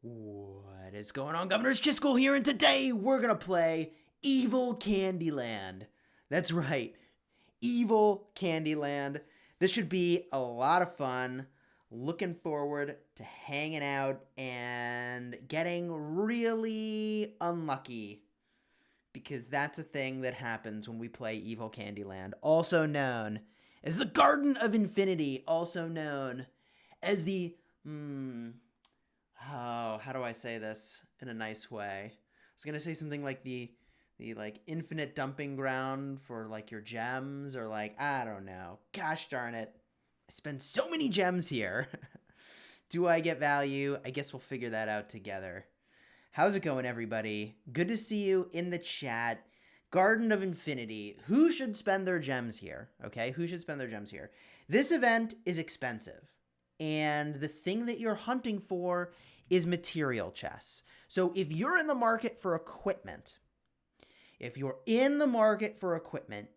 What is going on, Governors? Chisgule here, and today we're gonna play Evil Candyland. That's right, Evil Candyland. This should be a lot of fun. Looking forward to hanging out and getting really unlucky, because that's a thing that happens when we play Evil Candyland, also known as the Garden of Infinity, also known as the how do I say this in a nice way? I was gonna say something like the like infinite dumping ground for like your gems, or like, I don't know. Gosh darn it. I spend so many gems here. Do I get value? I guess we'll figure that out together. How's it going, everybody? Good to see you in the chat. Garden of Infinity. Who should spend their gems here? Okay, who should spend their gems here? This event is expensive, and the thing that you're hunting for is material chests. So if you're in the market for equipment,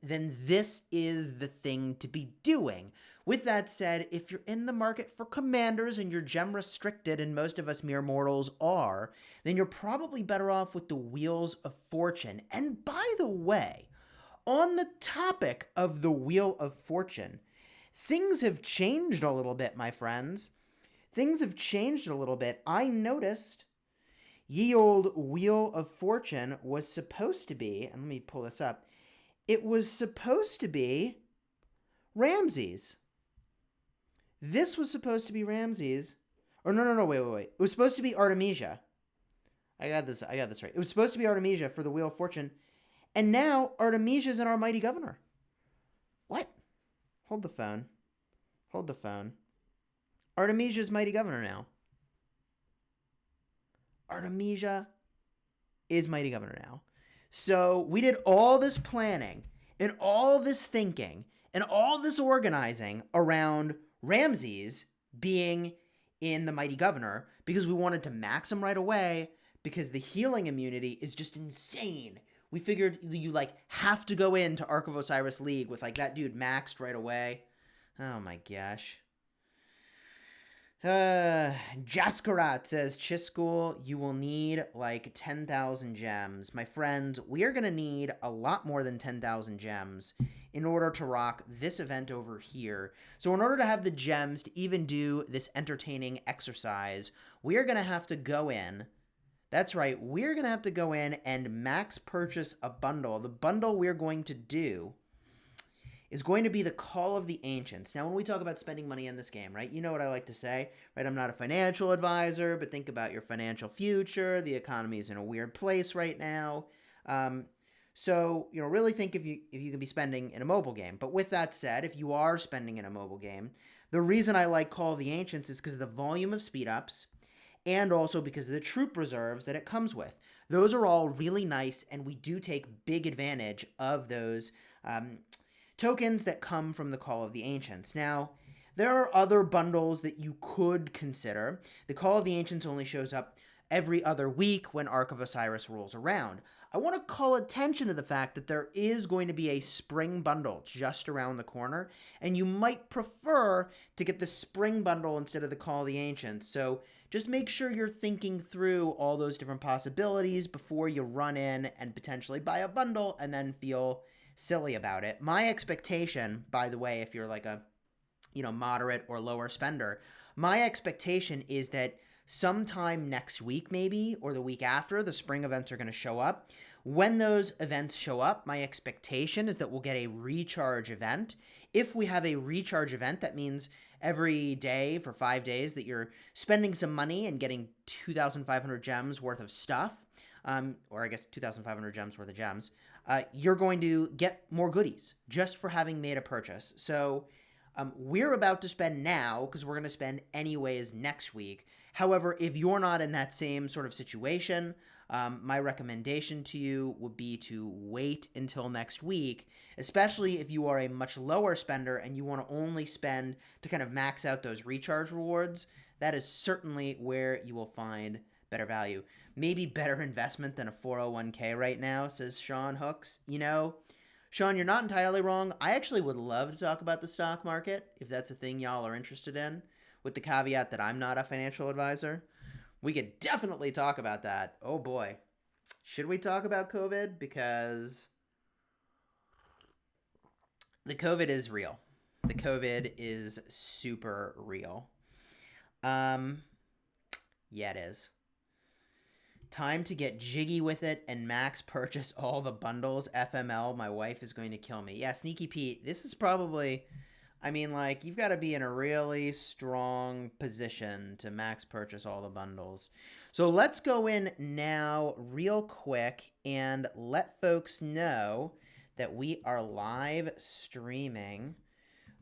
then this is the thing to be doing. With that said, if you're in the market for commanders and you're gem restricted, and most of us mere mortals are, then you're probably better off with the Wheels of Fortune. And by the way, on the topic of the Wheel of Fortune, things have changed a little bit, my friends. Things have changed a little bit. I noticed ye old Wheel of Fortune was supposed to be, and let me pull this up, it was supposed to be Ramses. This was supposed to be Ramses. Or no, wait. It was supposed to be Artemisia. I got this right. It was supposed to be Artemisia for the Wheel of Fortune. And now Artemisia's in our mighty governor. What? Hold the phone. Artemisia's mighty governor now. Artemisia is mighty governor now. So we did all this planning and all this thinking and all this organizing around Ramses being in the mighty governor because we wanted to max him right away, because the healing immunity is just insane. We figured you like have to go into Ark of Osiris League with like that dude maxed right away. Oh my gosh. Jaskarat says, Chisgule, you will need like 10,000 gems. My friends, we are going to need a lot more than 10,000 gems in order to rock this event over here. So in order to have the gems to even do this entertaining exercise, we are going to have to go in. That's right, we're going to have to go in and max purchase a bundle. The bundle we're going to do is going to be the Call of the Ancients. Now, when we talk about spending money in this game, right, you know what I like to say, right? I'm not a financial advisor, but think about your financial future. The economy is in a weird place right now. So, really think if you can be spending in a mobile game. But with that said, if you are spending in a mobile game, the reason I like Call of the Ancients is because of the volume of speed ups, and also because of the troop reserves that it comes with. Those are all really nice, and we do take big advantage of those tokens that come from the Call of the Ancients. Now, there are other bundles that you could consider. The Call of the Ancients only shows up every other week when Ark of Osiris rolls around. I want to call attention to the fact that there is going to be a spring bundle just around the corner, and you might prefer to get the spring bundle instead of the Call of the Ancients. So just make sure you're thinking through all those different possibilities before you run in and potentially buy a bundle and then feel silly about it. My expectation, by the way, if you're like a moderate or lower spender, my expectation is that sometime next week, maybe, or the week after, the spring events are going to show up. When those events show up, my expectation is that we'll get a recharge event. If we have a recharge event, that means every day for 5 days that you're spending some money and getting 2,500 gems worth of stuff, or I guess 2,500 gems worth of gems, you're going to get more goodies just for having made a purchase. So we're about to spend now because we're going to spend anyways next week. However, if you're not in that same sort of situation, my recommendation to you would be to wait until next week, especially if you are a much lower spender and you want to only spend to kind of max out those recharge rewards. That is certainly where you will find better value. Maybe better investment than a 401k right now, says Sean Hooks. Sean, you're not entirely wrong. I actually would love to talk about the stock market if that's a thing y'all are interested in, with the caveat that I'm not a financial advisor. We could definitely talk about that. Oh boy. Should we talk about COVID? Because the COVID is real. The COVID is super real. Um, yeah, it is. Time to get jiggy with it and max purchase all the bundles. FML, my wife is going to kill me. Yeah, Sneaky Pete, this is probably, I mean, like, you've got to be in a really strong position to max purchase all the bundles. So let's go in now real quick and let folks know that we are live streaming.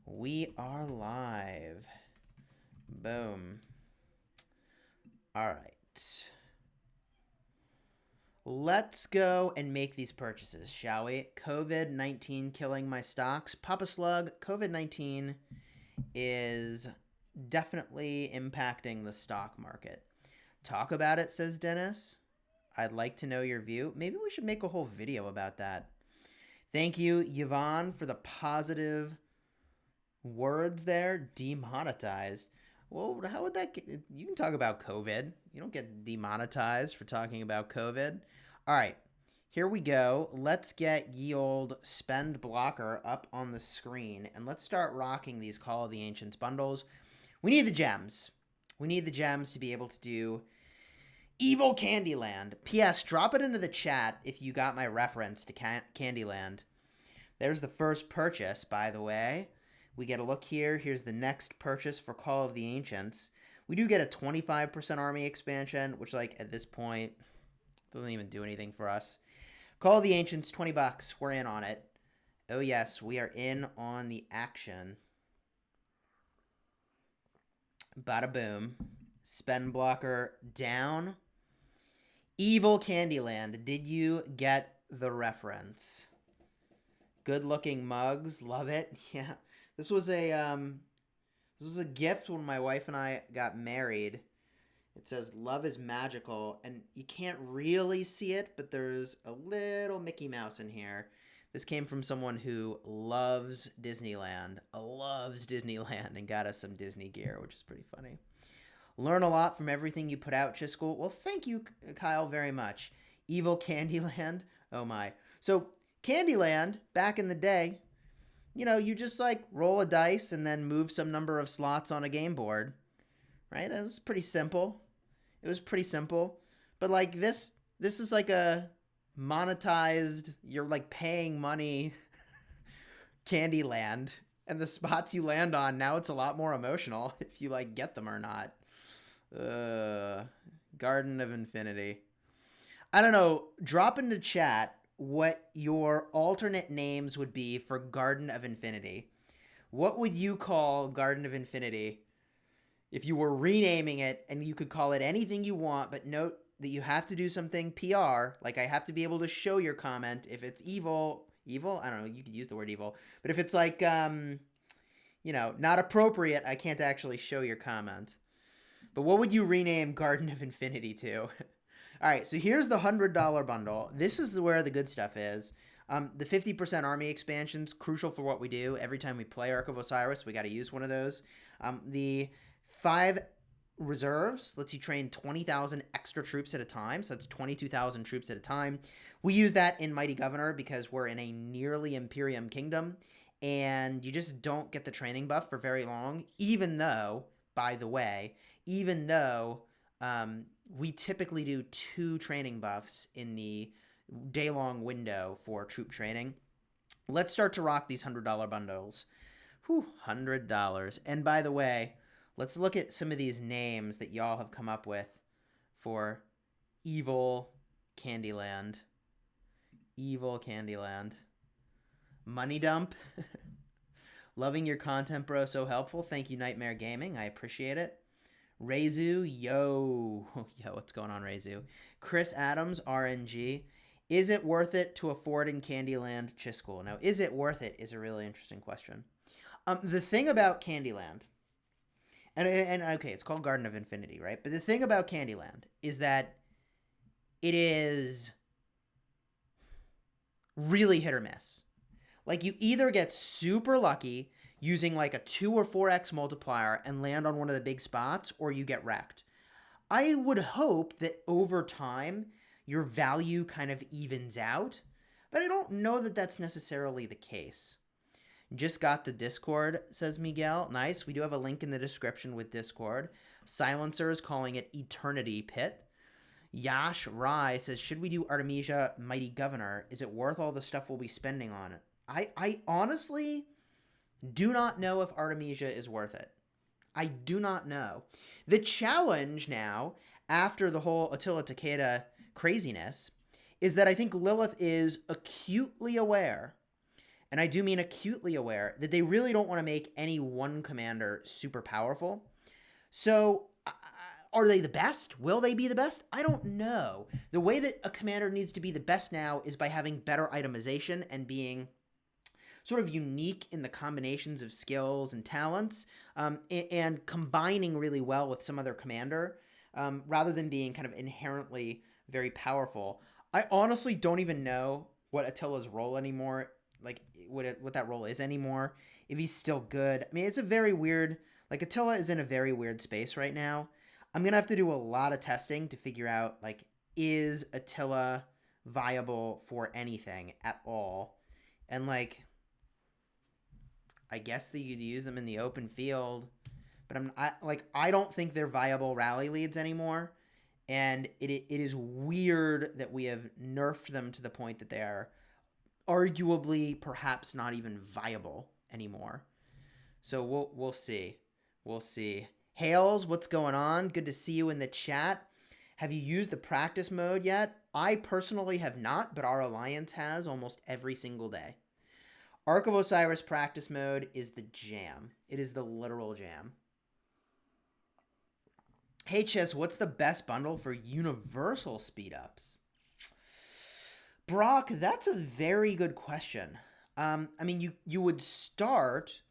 We are live. Boom. All right. Let's go and make these purchases, shall we? COVID-19 killing my stocks. Papa Slug, COVID-19 is definitely impacting the stock market. Talk about it, says Dennis. I'd like to know your view. Maybe we should make a whole video about that. Thank you, Yvonne, for the positive words there. Demonetized. Well, how would that get? You can talk about COVID. You don't get demonetized for talking about COVID. All right, here we go. Let's get ye old spend blocker up on the screen, and let's start rocking these Call of the Ancients bundles. We need the gems. We need the gems to be able to do Evil Candyland. P.S. Drop it into the chat if you got my reference to Candyland. There's the first purchase, by the way. We get a look here. Here's the next purchase for Call of the Ancients. We do get a 25% army expansion, which, like, at this point, doesn't even do anything for us. Call of the Ancients, $20. We're in on it. Oh, yes, we are in on the action. Bada boom. Spend blocker down. Evil Candyland. Did you get the reference? Good looking mugs. Love it. Yeah. This was a gift when my wife and I got married. It says love is magical, and you can't really see it, but there's a little Mickey Mouse in here. This came from someone who loves Disneyland, and got us some Disney gear, which is pretty funny. Learn a lot from everything you put out, Chisgule. Well, thank you, Kyle, very much. Evil Candyland. Oh, my. So, Candyland, back in the day, you know, you just, like, roll a dice and then move some number of slots on a game board. Right? It was pretty simple. It was pretty simple. But, like, this is like a monetized, you're, like, paying money Candyland. And the spots you land on, now it's a lot more emotional if you, like, get them or not. Garden of Infinity. I don't know. Drop into chat what your alternate names would be for Garden of Infinity. What would you call Garden of Infinity if you were renaming it, and you could call it anything you want, but note that you have to do something PR, like I have to be able to show your comment. If it's evil, I don't know, you could use the word evil, but if it's like, you know, not appropriate, I can't actually show your comment. But what would you rename Garden of Infinity to? All right, so here's the $100 bundle. This is where the good stuff is. The 50% army expansion's crucial for what we do. Every time we play Ark of Osiris, we got to use one of those. The 5 reserves lets you train 20,000 extra troops at a time. So that's 22,000 troops at a time. We use that in Mighty Governor because we're in a nearly Imperium kingdom. And you just don't get the training buff for very long. Even though, by the way, we typically do 2 training buffs in the day-long window for troop training. Let's start to rock these $100 bundles. Whew, $100. And by the way, let's look at some of these names that y'all have come up with for Evil Candyland. Evil Candyland. Money Dump. Loving your content, bro. So helpful. Thank you, Nightmare Gaming. I appreciate it. Reizu, yo. Yo, what's going on, Reizu? Chris Adams, RNG. Is it worth it to afford in Candyland, Chisgule? Now, is it worth it is a really interesting question. The thing about Candyland, and okay, it's called Garden of Infinity, right? But the thing about Candyland is that it is really hit or miss. Like, you either get super lucky using like a 2 or 4x multiplier and land on one of the big spots, or you get wrecked. I would hope that over time your value kind of evens out, but I don't know that that's necessarily the case. Just got the Discord, says Miguel. Nice. We do have a link in the description with Discord. Silencer is calling it Eternity Pit. Yash Rai says, should we do Artemisia Mighty Governor? Is it worth all the stuff we'll be spending on it? I honestly do not know if Artemisia is worth it. I do not know. The challenge now, after the whole Attila Takeda craziness, is that I think Lilith is acutely aware, and I do mean acutely aware, that they really don't want to make any one commander super powerful. So are they the best? Will they be the best? I don't know. The way that a commander needs to be the best now is by having better itemization and being sort of unique in the combinations of skills and talents, and combining really well with some other commander, rather than being kind of inherently very powerful. I honestly don't even know what Attila's role anymore, like what that role is anymore, if he's still good. I mean, it's a very weird, like Attila is in a very weird space right now. I'm going to have to do a lot of testing to figure out, like, is Attila viable for anything at all? And, like, I guess that you'd use them in the open field, but I don't think they're viable rally leads anymore. And it is weird that we have nerfed them to the point that they are arguably perhaps not even viable anymore. So we'll see. We'll see. Hales, what's going on? Good to see you in the chat. Have you used the practice mode yet? I personally have not, but our alliance has almost every single day. Ark of Osiris practice mode is the jam. It is the literal jam. Hey, Chess, what's the best bundle for universal speed-ups? Brock, that's a very good question. I mean, you would start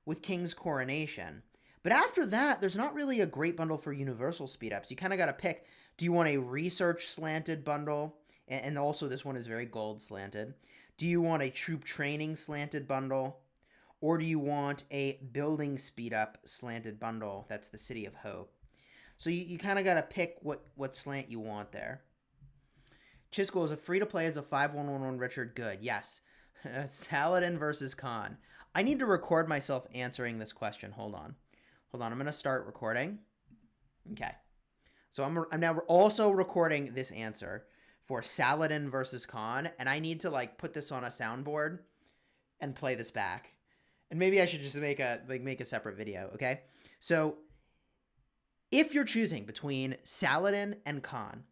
with King's Coronation. But after that, there's not really a great bundle for universal speed-ups. You kind of got to pick, do you want a research slanted bundle? And also this one is very gold slanted. Do you want a troop training slanted bundle? Or do you want a building speed-up slanted bundle? That's the City of Hope. So you kind of got to pick what slant you want there. Chisgule, is a free-to-play as a 5111 Richard good? Yes. Saladin versus Khan. I need to record myself answering this question. Hold on. I'm going to start recording. Okay. So I'm now also recording this answer for Saladin versus Khan, and I need to like put this on a soundboard and play this back. And maybe I should just make a separate video, okay? So if you're choosing between Saladin and Khan,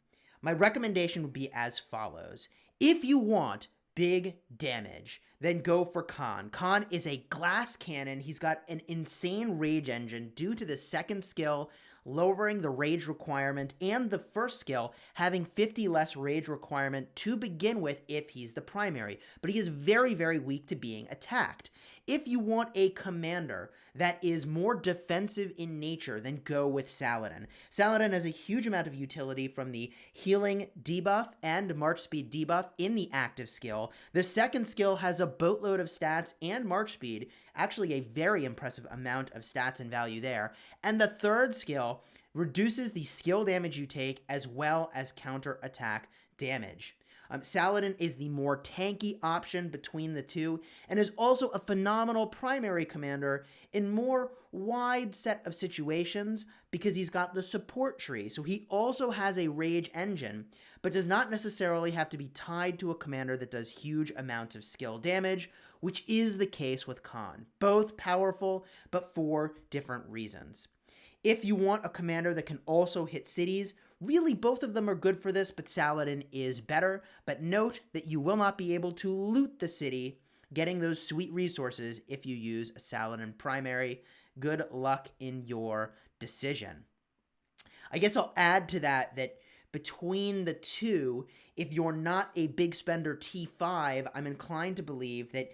my recommendation would be as follows. If you want big damage, then go for Khan. Khan is a glass cannon. He's got an insane rage engine due to the second skill lowering the rage requirement and the first skill having 50 less rage requirement to begin with if he's the primary. But he is very, very weak to being attacked. If you want a commander that is more defensive in nature, then go with Saladin. Saladin has a huge amount of utility from the healing debuff and march speed debuff in the active skill. The second skill has a boatload of stats and march speed, actually a very impressive amount of stats and value there. And the third skill reduces the skill damage you take as well as counter attack damage. Saladin is the more tanky option between the two and is also a phenomenal primary commander in more wide set of situations because he's got the support tree. So he also has a rage engine, but does not necessarily have to be tied to a commander that does huge amounts of skill damage, which is the case with Khan. Both powerful, but for different reasons. If you want a commander that can also hit cities, really both of them are good for this, but Saladin is better. But note that you will not be able to loot the city, getting those sweet resources if you use a Saladin primary. Good luck in your decision. I guess I'll add to that between the two, if you're not a big spender T5, I'm inclined to believe that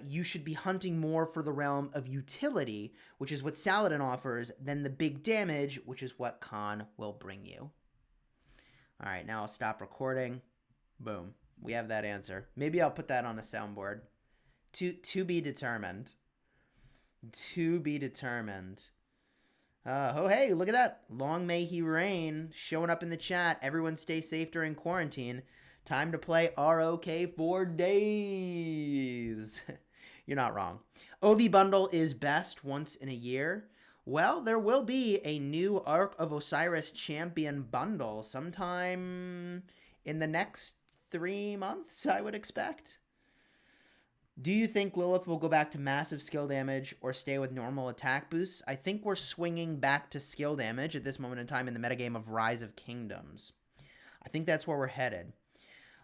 you should be hunting more for the realm of utility, which is what Saladin offers, than the big damage, which is what Khan will bring you. All right, now I'll stop recording. Boom. We have that answer. Maybe I'll put that on a soundboard. To be determined. To be determined. Oh, hey, look at that. Long may he reign. Showing up in the chat. Everyone stay safe during quarantine. Time to play RoK for days. You're not wrong. OV bundle is best once in a year. Well, there will be a new Ark of Osiris champion bundle sometime in the next 3 months, I would expect. Do you think Lilith will go back to massive skill damage or stay with normal attack boosts? I think we're swinging back to skill damage at this moment in time in the metagame of Rise of Kingdoms. I think that's where we're headed.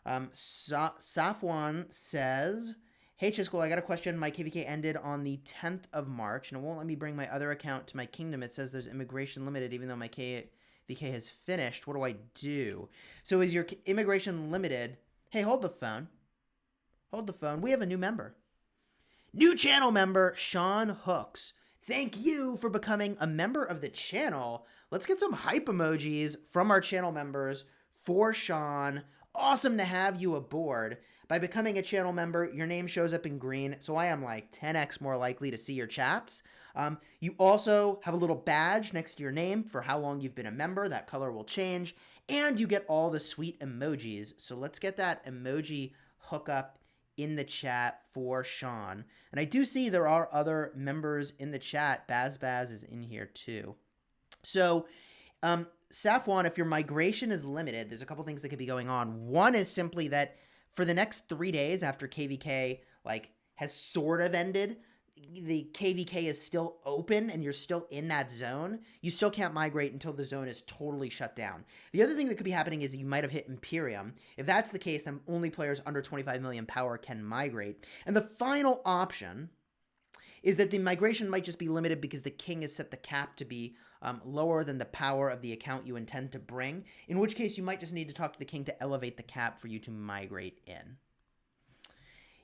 Safwan says, hey, Chisgule, I got a question. My KVK ended on the 10th of March, and it won't let me bring my other account to my kingdom. It says there's immigration limited, even though my KVK has finished. What do I do? So is your immigration limited? Hey, hold the phone. Hold the phone. We have a new member. New channel member, Sean Hooks. Thank you for becoming a member of the channel. Let's get some hype emojis from our channel members for Sean. Awesome to have you aboard. By becoming a channel member, your name shows up in green, so I am like 10x more likely to see your chats. You also have a little badge next to your name for how long you've been a member. That color will change. And you get all the sweet emojis. So let's get that emoji hookup in the chat for Sean. And I do see there are other members in the chat. Baz is in here too. So, Safwan, if your migration is limited, there's a couple things that could be going on. One is simply that for the next 3 days after KVK has sort of ended, the KVK is still open and you're still in that zone, you still can't migrate until the zone is totally shut down. The other thing that could be happening is that you might have hit Imperium. If that's the case, then only players under 25 million power can migrate. And the final option is that the migration might just be limited because the king has set the cap to be lower than the power of the account you intend to bring, in which case you might just need to talk to the king to elevate the cap for you to migrate in.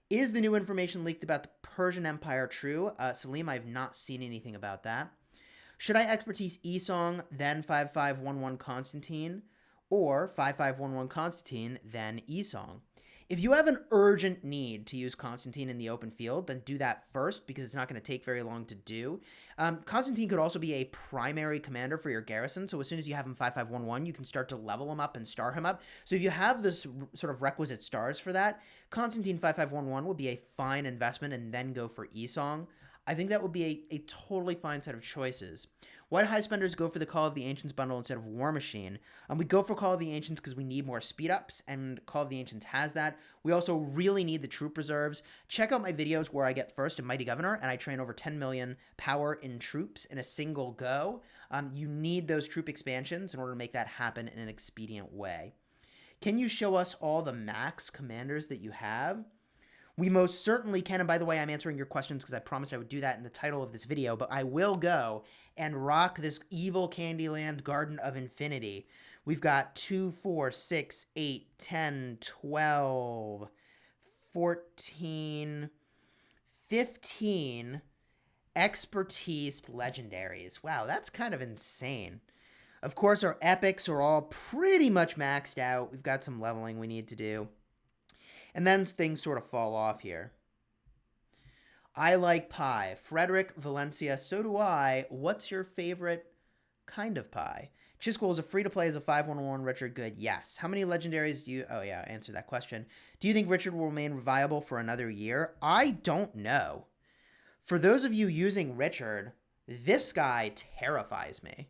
Is the new information leaked about the Persian Empire true? Salim, I have not seen anything about that. Should I expertise Esong, then 5511 Constantine, or 5511 Constantine, then Esong? If you have an urgent need to use Constantine in the open field, then do that first because it's not going to take very long to do. Constantine could also be a primary commander for your garrison, so as soon as you have him 5511, you can start to level him up and star him up. So if you have this sort of requisite stars for that, Constantine 5511 would be a fine investment and then go for Esong. I think that would be a totally fine set of choices. Why do high spenders go for the Call of the Ancients bundle instead of War Machine? We go for Call of the Ancients because we need more speed ups, and Call of the Ancients has that. We also really need the troop reserves. Check out my videos where I get first in Mighty Governor, and I train over 10 million power in troops in a single go. You need those troop expansions in order to make that happen in an expedient way. Can you show us all the max commanders that you have? We most certainly can, and by the way, I'm answering your questions because I promised I would do that in the title of this video, but I will go and rock this evil Candyland Garden of Infinity. We've got 2, 4, 6, 8, 10, 12, 14, 15 expertise legendaries. Wow, that's kind of insane. Of course, our epics are all pretty much maxed out. We've got some leveling we need to do. And then things sort of fall off here. I like pie. Frederick Valencia, so do I. What's your favorite kind of pie? Chisgule is a free-to-play as a 511 Richard Good. Yes. How many legendaries do you... Oh, yeah, answer that question. Do you think Richard will remain viable for another year? I don't know. For those of you using Richard, this guy terrifies me.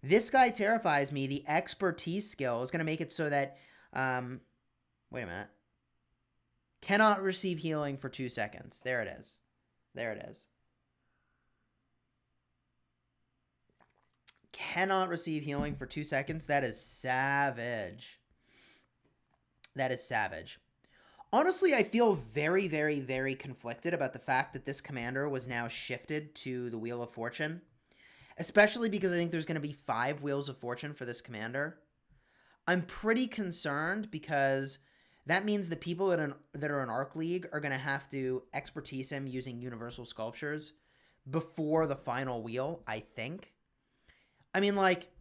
This guy terrifies me. The expertise skill is going to make it so that... wait a minute. Cannot receive healing for 2 seconds. There it is. There it is. Cannot receive healing for 2 seconds. That is savage. That is savage. Honestly, I feel very, very, very conflicted about the fact that this commander was now shifted to the Wheel of Fortune. Especially because I think there's going to be 5 Wheels of Fortune for this commander. I'm pretty concerned because... that means the people that are in Arc League are going to have to expertise him using Universal Sculptures before the final wheel, I think. I mean, like,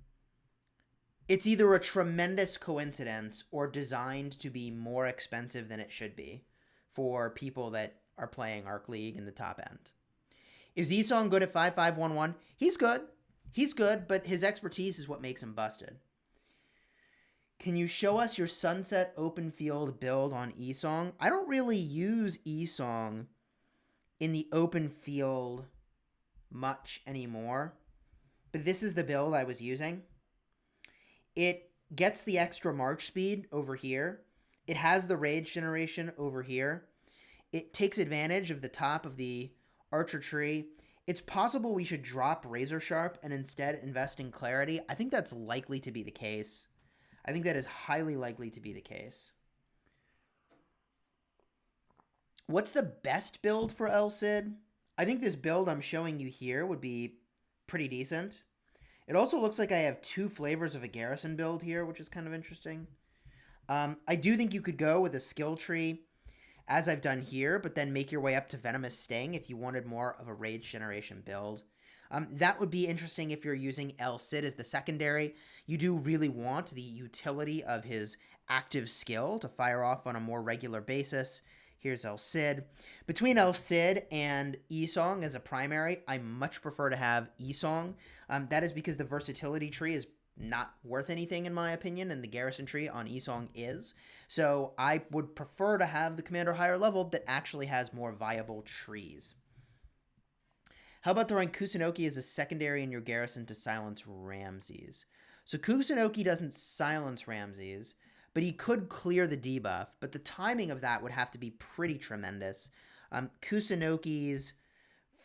it's either a tremendous coincidence or designed to be more expensive than it should be for people that are playing Arc League in the top end. Is Esong good at 5511? He's good. He's good, but his expertise is what makes him busted. Can you show us your Sunset Open Field build on Esong? I don't really use Esong in the open field much anymore, but this is the build I was using. It gets the extra march speed over here. It has the rage generation over here. It takes advantage of the top of the archer tree. It's possible we should drop Razor Sharp and instead invest in Clarity. I think that's likely to be the case. I think that is highly likely to be the case. What's the best build for El Cid? I think this build I'm showing you here would be pretty decent. It also looks like I have two flavors of a Garrison build here, which is kind of interesting. I do think you could go with a skill tree, as I've done here, but then make your way up to Venomous Sting if you wanted more of a rage generation build. That would be interesting if you're using El Cid as the secondary. You do really want the utility of his active skill to fire off on a more regular basis. Here's El Cid. Between El Cid and Esong as a primary, I much prefer to have Esong. That is because the versatility tree is not worth anything in my opinion, and the garrison tree on Esong is. So I would prefer to have the commander higher level that actually has more viable trees. How about throwing Kusunoki as a secondary in your garrison to silence Ramses? So Kusunoki doesn't silence Ramses, but he could clear the debuff, but the timing of that would have to be pretty tremendous. Kusunoki's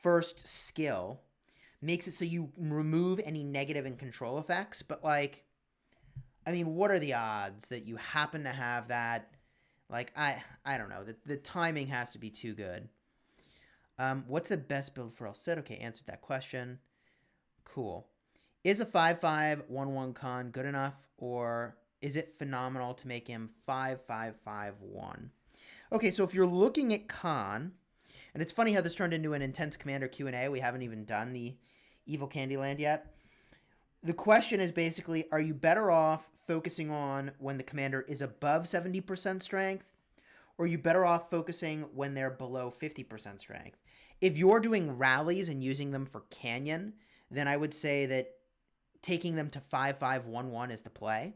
first skill makes it so you remove any negative and control effects, but like, I mean, what are the odds that you happen to have that? Like, I don't know. The timing has to be too good. What's the best build for El Cid? Okay, answered that question. Cool. Is a 5/5/1/1 Khan good enough, or is it phenomenal to make him 5/5/5/1? Okay, so if you're looking at Khan, and it's funny how this turned into an intense commander Q&A. We haven't even done the Evil Candyland yet. The question is basically, are you better off focusing on when the commander is above 70% strength, or are you better off focusing when they're below 50% strength? If you're doing rallies and using them for Canyon, then I would say that taking them to 5/5/1/1 is the play.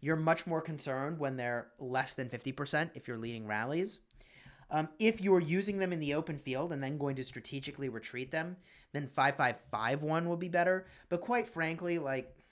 You're much more concerned when they're less than 50% if you're leading rallies. If you're using them in the open field and then going to strategically retreat them, then 5/5/5/1 will be better. But quite frankly, like,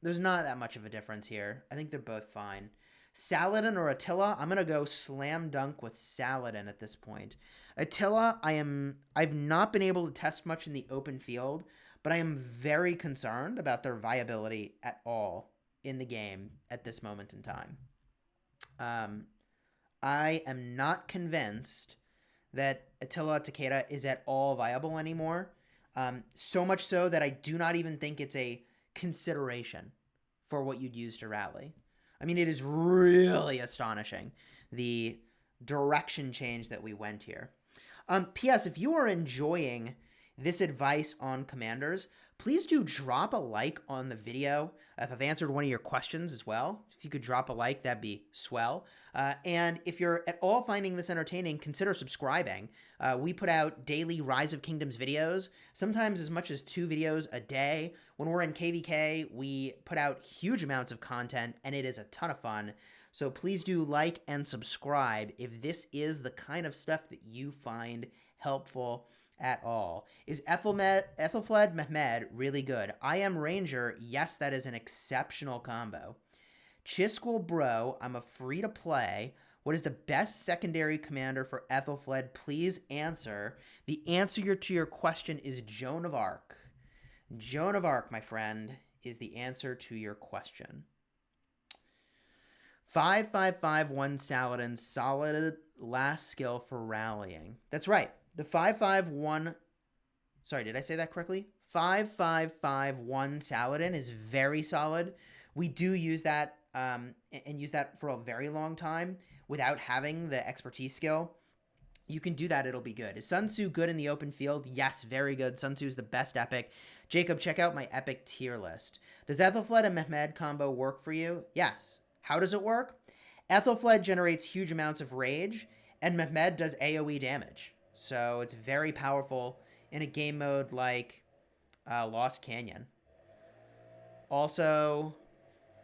there's not that much of a difference here. I think they're both fine. Saladin or Attila? I'm gonna go slam dunk with Saladin at this point. Attila, I've not been able to test much in the open field, but I am very concerned about their viability at all in the game at this moment in time. I am not convinced that Attila Takeda is at all viable anymore. So much so that I do not even think it's a consideration for what you'd use to rally. I mean, it is really astonishing, the direction change that we went here. P.S. If you are enjoying this advice on commanders, please do drop a like on the video. If I've answered one of your questions as well, if you could drop a like, that'd be swell. And if you're at all finding this entertaining, consider subscribing. We put out daily Rise of Kingdoms videos, sometimes as much as 2 videos a day. When we're in KVK, we put out huge amounts of content, and it is a ton of fun. So please do like and subscribe if this is the kind of stuff that you find helpful at all. Is Ethelfled Mehmed really good? I am Ranger. Yes, that is an exceptional combo. Chisgule Bro, I'm a free to play. What is the best secondary commander for Ethelfled? Please answer. The answer to your question is Joan of Arc. Joan of Arc, my friend, is the answer to your question. 5/5/5/1 Saladin, solid last skill for rallying. That's right. The 5/5/1, sorry, did I say that correctly? 5/5/5/1 Saladin is very solid. We do use that and use that for a very long time without having the expertise skill. You can do that, it'll be good. Is Sun Tzu good in the open field? Yes, very good. Sun Tzu is the best epic. Jacob, check out my epic tier list. Does Ethelfled and Mehmed combo work for you? Yes. How does it work? Ethelfled generates huge amounts of rage, and Mehmed does AoE damage. So it's very powerful in a game mode like Lost Canyon. Also,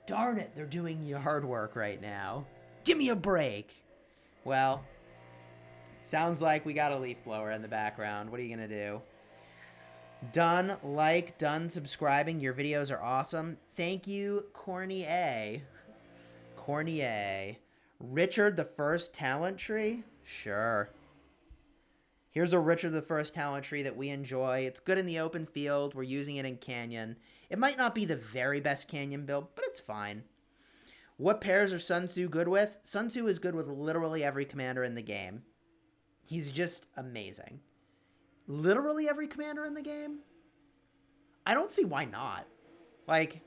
darn it, they're doing yard work right now. Give me a break. Well, sounds like we got a leaf blower in the background. What are you going to do? Done, like, done subscribing. Your videos are awesome. Thank you, Corny A. Corny A. Richard the First talent tree? Sure. Here's a Richard the First talent tree that we enjoy. It's good in the open field. We're using it in Canyon. It might not be the very best Canyon build, but it's fine. What pairs are Sun Tzu good with? Sun Tzu is good with literally every commander in the game. He's just amazing. Literally every commander in the game? I don't see why not. Like,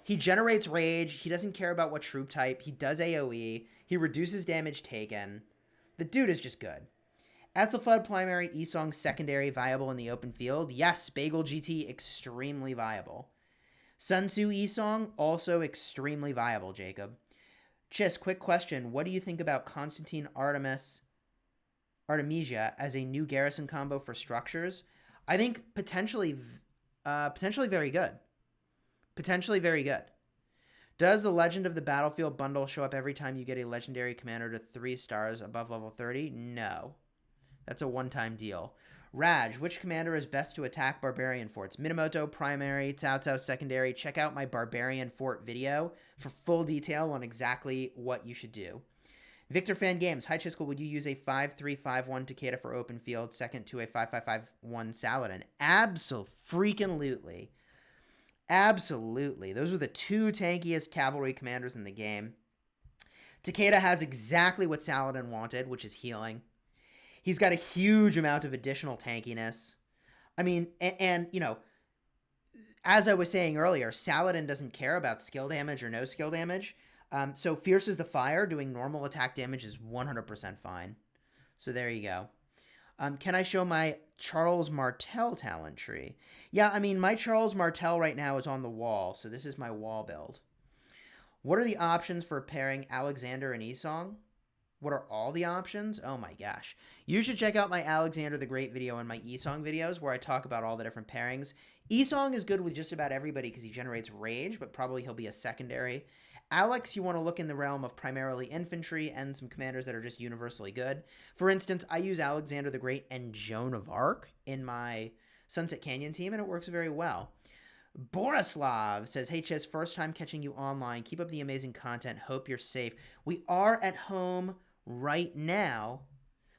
he generates rage. He doesn't care about what troop type. He does AoE. He reduces damage taken. The dude is just good. Ethelfud primary, Esong secondary, viable in the open field. Yes, Bagel GT, extremely viable. Sun Tzu Esong, also extremely viable, Jacob. Chis, quick question. What do you think about Constantine Artemisia as a new garrison combo for structures? I think potentially very good. Potentially very good. Does the Legend of the Battlefield bundle show up every time you get a legendary commander to 3 stars above level 30? No. That's a one-time deal. Raj, which commander is best to attack Barbarian Forts? Minamoto, primary, Cao Cao, secondary. Check out my Barbarian Fort video for full detail on exactly what you should do. Victor Fan Games. Hi, Chisgule. Would you use a 5-3-5-1 Takeda for open field, second to a 5-5-5-1 Saladin? Absolutely. Absolutely. Those are the 2 tankiest cavalry commanders in the game. Takeda has exactly what Saladin wanted, which is healing. He's got a huge amount of additional tankiness. I mean, and you know, as I was saying earlier, Saladin doesn't care about skill damage or no skill damage. So Fierce as the Fire doing normal attack damage is 100% fine. So there you go. Can I show my Charles Martel talent tree? Yeah, I mean, my Charles Martel right now is on the wall, so this is my wall build. What are the options for pairing Alexander and Esong? What are all the options? Oh my gosh. You should check out my Alexander the Great video and my Esong videos where I talk about all the different pairings. Esong is good with just about everybody because he generates rage, but probably he'll be a secondary. Alex, you want to look in the realm of primarily infantry and some commanders that are just universally good. For instance, I use Alexander the Great and Joan of Arc in my Sunset Canyon team, and it works very well. Borislav says, hey, Chis, first time catching you online. Keep up the amazing content. Hope you're safe. We are at home right now.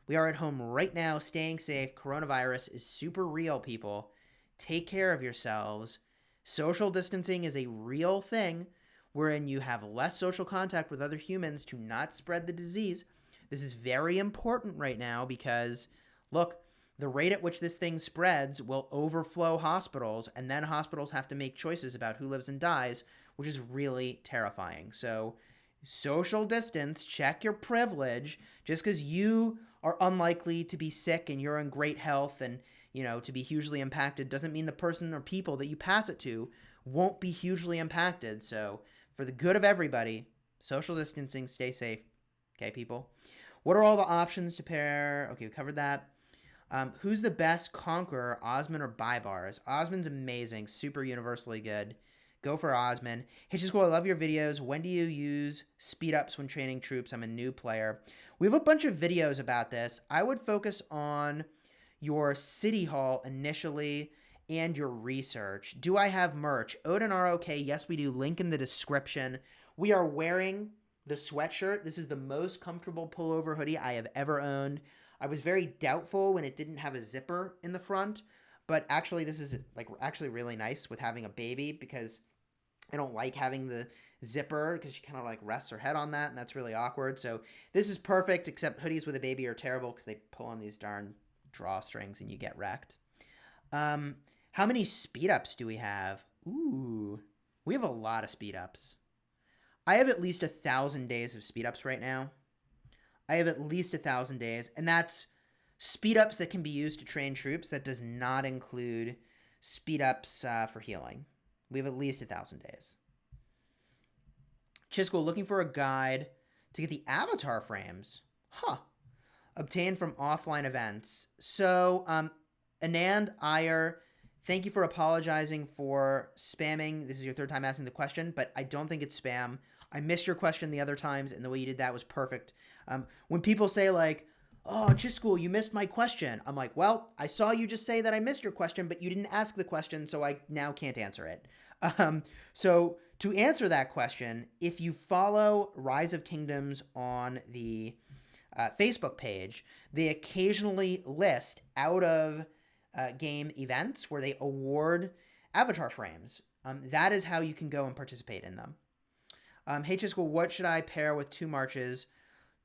Staying safe. Coronavirus is super real, people. Take care of yourselves. Social distancing is a real thing wherein you have less social contact with other humans to not spread the disease. This is very important right now because, look, the rate at which this thing spreads will overflow hospitals, and then hospitals have to make choices about who lives and dies, which is really terrifying. So social distance, check your privilege. Just because you are unlikely to be sick and you're in great health and, you know, to be hugely impacted doesn't mean the person or people that you pass it to won't be hugely impacted. So for the good of everybody, social distancing, stay safe. Okay, people? What are all the options to pair? Okay, we covered that. Who's the best Conqueror, Osman or Baibars? Osman's amazing, super universally good. Go for Osman. Hey, Chisgule, I love your videos. When do you use speed ups when training troops? I'm a new player. We have a bunch of videos about this. I would focus on your City Hall initially and your research. Do I have merch? Odin RoK, yes, we do. Link in the description. We are wearing the sweatshirt. This is the most comfortable pullover hoodie I have ever owned. I was very doubtful when it didn't have a zipper in the front, but actually this is actually really nice with having a baby because I don't like having the zipper because she kind of like rests her head on that, and that's really awkward. So this is perfect, except hoodies with a baby are terrible because they pull on these darn drawstrings and you get wrecked. How many speed ups do we have? Ooh, we have a lot of speed ups. I have at least 1,000 days of speed ups right now. I have at least 1,000 days, and that's speed ups that can be used to train troops. That does not include speed ups for healing. We have at least 1,000 days. Chisgule, looking for a guide to get the avatar frames. Obtained from offline events. So, Anand Iyer, Thank you for apologizing for spamming. This is your third time asking the question, but I don't think it's spam. I missed your question the other times, and the way you did that was perfect. When people say like, "Oh, Chisgule, you missed my question," I'm like, "Well, I saw you just say that I missed your question, but you didn't ask the question, so I now can't answer it." So to answer that question, if you follow Rise of Kingdoms on the Facebook page, they occasionally list out of game events where they award avatar frames. That is how you can go and participate in them. Hey Chisgule, what should I pair with two marches?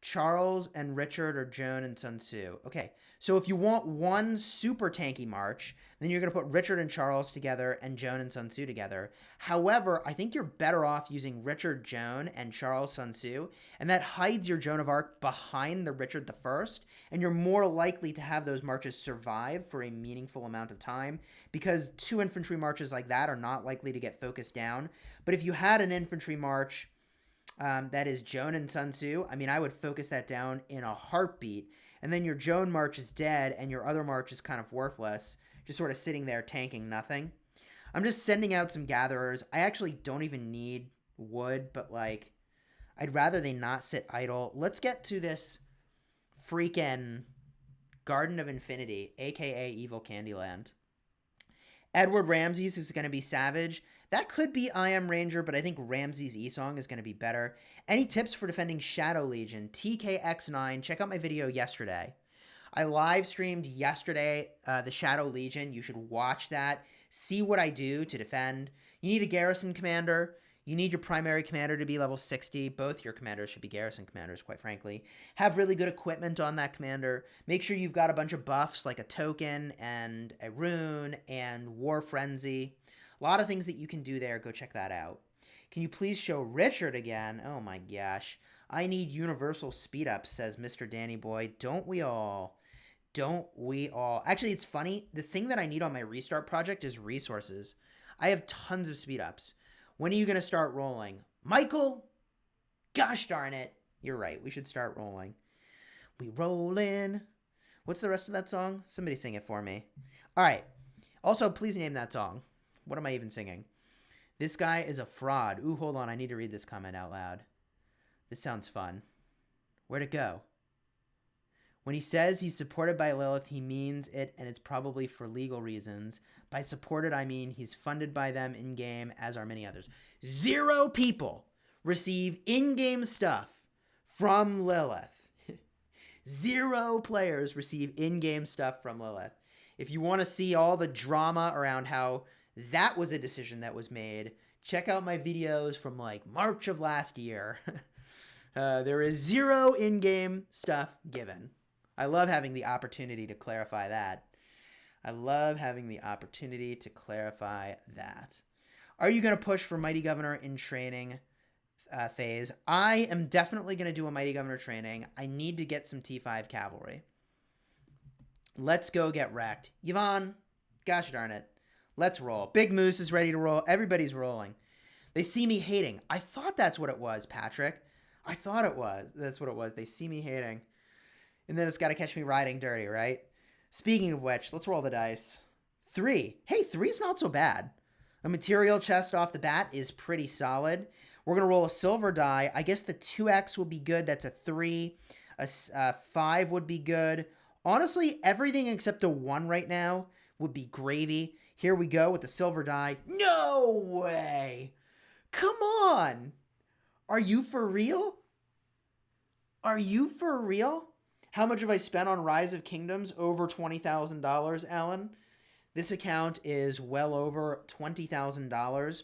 Charles and Richard or Joan and Sun Tzu? Okay, so if you want one super tanky march, then you're going to put Richard and Charles together and Joan and Sun Tzu together. However, I think you're better off using Richard Joan and Charles Sun Tzu, and that hides your Joan of Arc behind the Richard the First, and you're more likely to have those marches survive for a meaningful amount of time, because two infantry marches like that are not likely to get focused down. But if you had an infantry march that is Joan and Sun Tzu, I mean, I would focus that down in a heartbeat. And then your Joan march is dead and your other march is kind of worthless, just sort of sitting there tanking nothing. I'm just sending out some gatherers. I actually don't even need wood, but like, I'd rather they not sit idle. Let's get to this freaking Garden of Infinity, aka Evil Candyland. Edward Ramses is going to be Savage. That could be I Am Ranger, but I think Ramses Esong is going to be better. Any tips for defending Shadow Legion? TKX9, check out my video yesterday. I live streamed yesterday the Shadow Legion. You should watch that. See what I do to defend. You need a garrison commander. You need your primary commander to be level 60. Both your commanders should be garrison commanders, quite frankly. Have really good equipment on that commander. Make sure you've got a bunch of buffs like a token and a rune and War Frenzy. A lot of things that you can do there. Go check that out. Can you please show Richard again? Oh my gosh. I need universal speed ups, says Mr. Danny Boy. Don't we all? Don't we all? Actually, it's funny. The thing that I need on my restart project is resources. I have tons of speed ups. When are you going to start rolling? Michael? Gosh darn it. You're right. We should start rolling. We rollin'. What's the rest of that song? Somebody sing it for me. All right. Also, please name that song. What am I even singing? This guy is a fraud. Ooh, hold on. I need to read this comment out loud. This sounds fun. Where'd it go? When he says he's supported by Lilith, he means it, and it's probably for legal reasons. By supported, I mean he's funded by them in-game, as are many others. 0 people receive in-game stuff from Lilith. 0 players receive in-game stuff from Lilith. If you want to see all the drama around how that was a decision that was made, check out my videos from like March of last year. There is 0 in-game stuff given. I love having the opportunity to clarify that. Are you going to push for Mighty Governor in training phase? I am definitely going to do a Mighty Governor training. I need to get some T5 cavalry. Let's go get wrecked. Yvonne, gosh darn it. Let's roll. Big Moose is ready to roll. Everybody's rolling. They see me hating. I thought that's what it was, Patrick. I thought it was. That's what it was. They see me hating. And then it's got to catch me riding dirty, right? Speaking of which, let's roll the dice. 3. Hey, 3's not so bad. A material chest off the bat is pretty solid. We're going to roll a silver die. I guess the 2x would be good. That's a 3. A 5 would be good. Honestly, everything except a 1 right now would be gravy. Here we go with the silver die. No way! Come on! Are you for real? Are you for real? How much have I spent on Rise of Kingdoms? Over $20,000, Alan. This account is well over $20,000.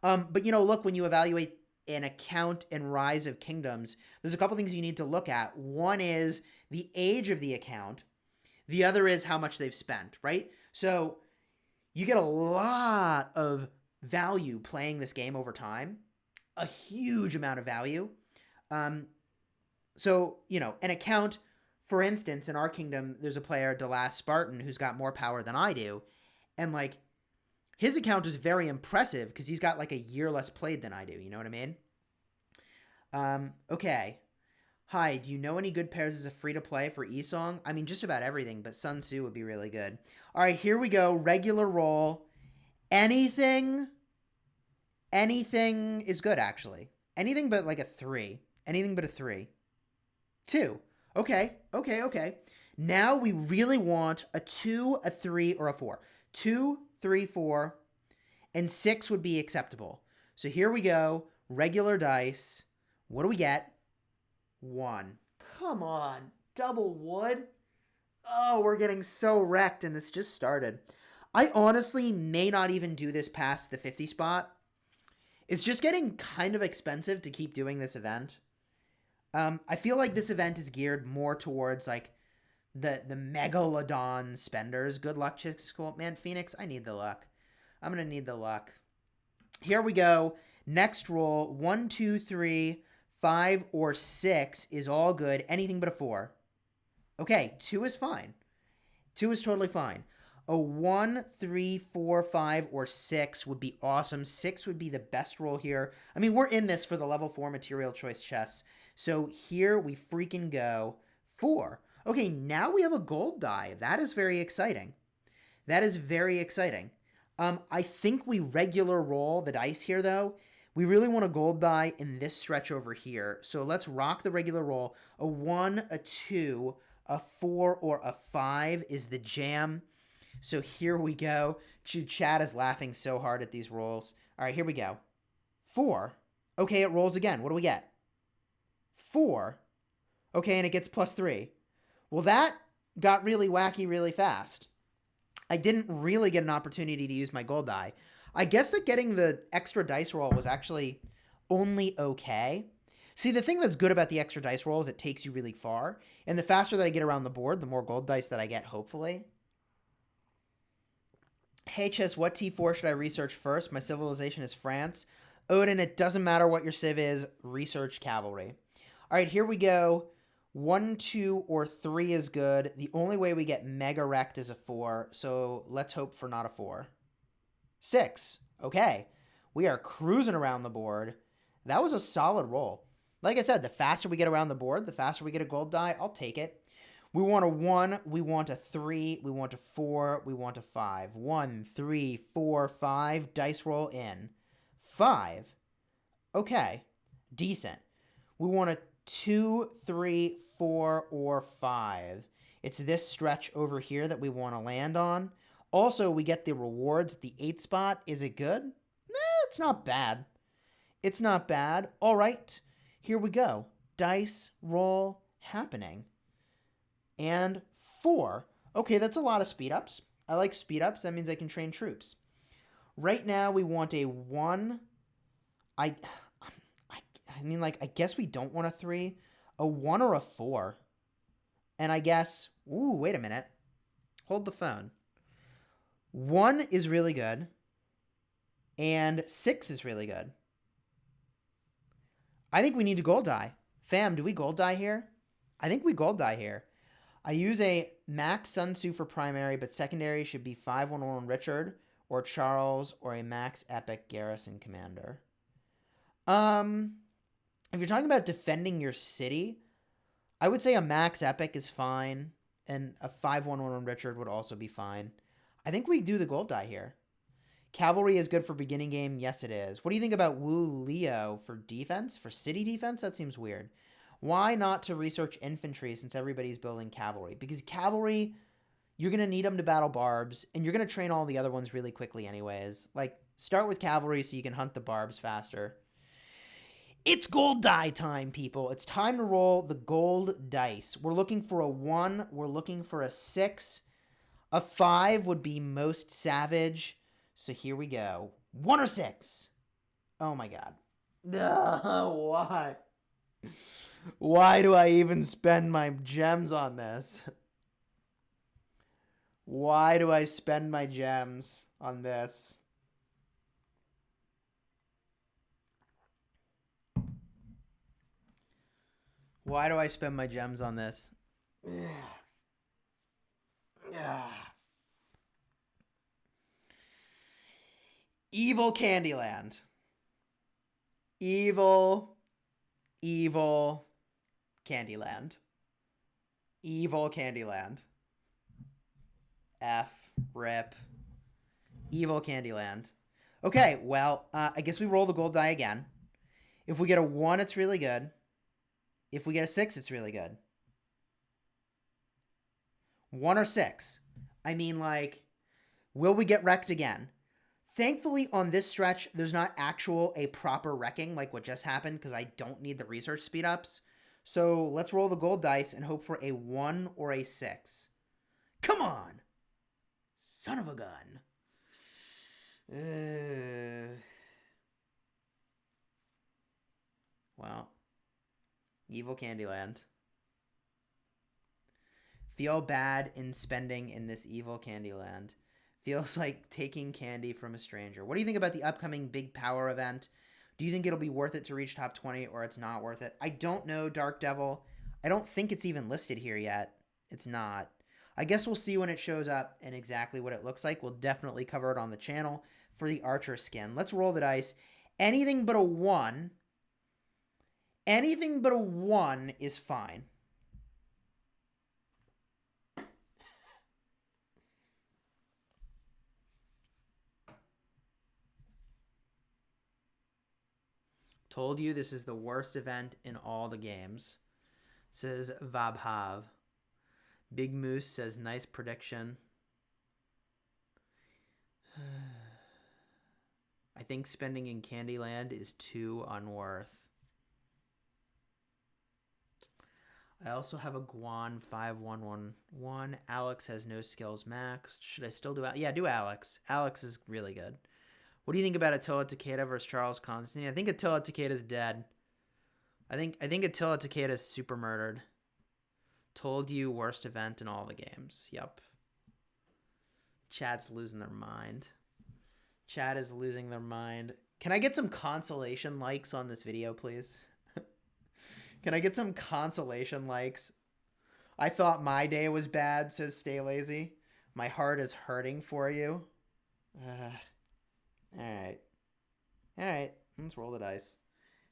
But, you know, look, when you evaluate an account in Rise of Kingdoms, there's a couple things you need to look at. One is the age of the account. The other is how much they've spent, right? So you get a lot of value playing this game over time. A huge amount of value. So, you know, an account... For instance, in our kingdom, there's a player, The Last Spartan, who's got more power than I do. And, like, his account is very impressive because he's got, like, a year less played than I do. You know what I mean? Okay. Hi, do you know any good pairs as a free-to-play for Esong? I mean, just about everything, but Sun Tzu would be really good. All right, here we go. Regular roll. Anything, anything is good, actually. Anything but like a 3. Anything but a 3. 2. Okay, okay, okay. Now we really want a 2, a 3, or a 4. 2, 3, 4, and 6 would be acceptable. So here we go. Regular dice. What do we get? 1. Come on. Double wood? Oh, we're getting so wrecked, and this just started. I honestly may not even do this past the 50 spot. It's just getting kind of expensive to keep doing this event. I feel like this event is geared more towards like the megalodon spenders. Good luck, Chisgule. Man, Phoenix, I need the luck. I'm gonna need the luck. Here we go. Next roll. 1, 2, 3, 5, or 6 is all good. Anything but a 4. Okay, 2 is fine. 2 is totally fine. A 1, 3, 4, 5, or 6 would be awesome. 6 would be the best roll here. I mean, we're in this for the level 4 material choice chess. So here we freaking go. 4. Okay, now we have a gold die. That is very exciting. That is very exciting. I think we regular roll the dice here, though. We really want a gold die in this stretch over here. So let's rock the regular roll. A 1, a 2, a 4, or a 5 is the jam. So here we go. Chad is laughing so hard at these rolls. All right, here we go. 4. Okay, it rolls again. What do we get? 4. Okay, and it gets +3. Well, that got really wacky really fast. I didn't really get an opportunity to use my gold die. I guess that getting the extra dice roll was actually only okay. See, the thing that's good about the extra dice roll is it takes you really far. And the faster that I get around the board, the more gold dice that I get, hopefully. Hey, Chess, what T4 should I research first? My civilization is France. Odin, it doesn't matter what your civ is. Research cavalry. All right, here we go. 1, 2, or 3 is good. The only way we get mega wrecked is a 4, so let's hope for not a 4. 6. Okay. We are cruising around the board. That was a solid roll. Like I said, the faster we get around the board, the faster we get a gold die. I'll take it. We want a 1, we want a 3, we want a 4, we want a 5. 1, 3, 4, 5. Dice roll in. 5. Okay. Decent. We want a 2, 3, 4, or 5. It's this stretch over here that we want to land on. Also, we get the rewards at the 8 spot. Is it good? Nah, it's not bad. It's not bad. All right, here we go. Dice roll happening. And 4. Okay, that's a lot of speed ups. I like speed ups. That means I can train troops. Right now, we want a 1. I mean, like, I guess we don't want a 3. A 1 or a 4. And I guess... Ooh, wait a minute. Hold the phone. 1 is really good. And 6 is really good. I think we need to gold die. Fam, do we gold die here? I think we gold die here. I use a max Sun Tzu for primary, but secondary should be 511 Richard or Charles or a max epic Garrison commander. If you're talking about defending your city, I would say a max epic is fine, and a 511 Richard would also be fine. I think we do the gold die here. Cavalry is good for beginning game. Yes, it is. What do you think about Wu Leo for defense? For city defense? That seems weird. Why not to research infantry since everybody's building cavalry? Because cavalry, you're going to need them to battle barbs, and you're going to train all the other ones really quickly anyways. Like, start with cavalry so you can hunt the barbs faster. It's gold die time, people. It's time to roll the gold dice. We're looking for a 1. We're looking for a 6. A 5 would be most savage. So here we go. 1 or 6. Oh my god. Why? Why do I even spend my gems on this? Why do I spend my gems on this? Why do I spend my gems on this? Evil Candyland. Evil, evil Candyland. Evil Candyland. F. Rip. Evil Candyland. Okay, well, I guess we roll the gold die again. If we get a 1, it's really good. If we get a 6, it's really good. 1 or 6. I mean, like, will we get wrecked again? Thankfully, on this stretch, there's not a proper wrecking like what just happened because I don't need the research speed-ups. So let's roll the gold dice and hope for a 1 or a 6. Come on! Son of a gun. Well, Evil Candyland. Feel bad in spending in this evil Candyland. Feels like taking candy from a stranger. What do you think about the upcoming Big Power event? Do you think it'll be worth it to reach top 20 or it's not worth it? I don't know, Dark Devil. I don't think it's even listed here yet. It's not. I guess we'll see when it shows up and exactly what it looks like. We'll definitely cover it on the channel for the Archer skin. Let's roll the dice. Anything but a 1. Anything but a 1 is fine. Told you this is the worst event in all the games, says Vabhav. Big Moose says nice prediction. I think spending in Candyland is too unworth. I also have a Guan 5111. Alex has no skills maxed. Should I still do Yeah, do Alex. Alex is really good. What do you think about Attila Takeda versus Charles Constantine? I think Attila Takeda's dead. I think Attila Takeda's super murdered. Told you, worst event in all the games. Yep. Chat's losing their mind. Chat is losing their mind. Can I get some consolation likes on this video, please? Can I get some consolation likes? I thought my day was bad, says Stay Lazy. My heart is hurting for you. Alright. Alright. Let's roll the dice.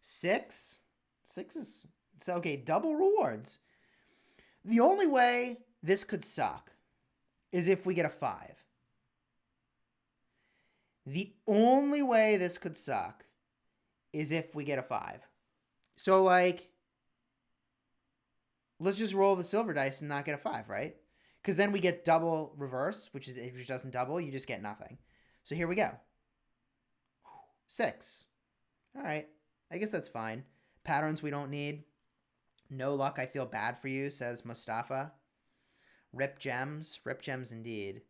6? 6 is... It's okay, double rewards. The only way this could suck is if we get a 5. The only way this could suck is if we get a 5. So, like, let's just roll the silver dice and not get a 5, right? Because then we get double reverse, which doesn't double, you just get nothing. So here we go. 6. All right. I guess that's fine. Patterns we don't need. No luck, I feel bad for you, says Mustafa. Rip gems. Rip gems indeed.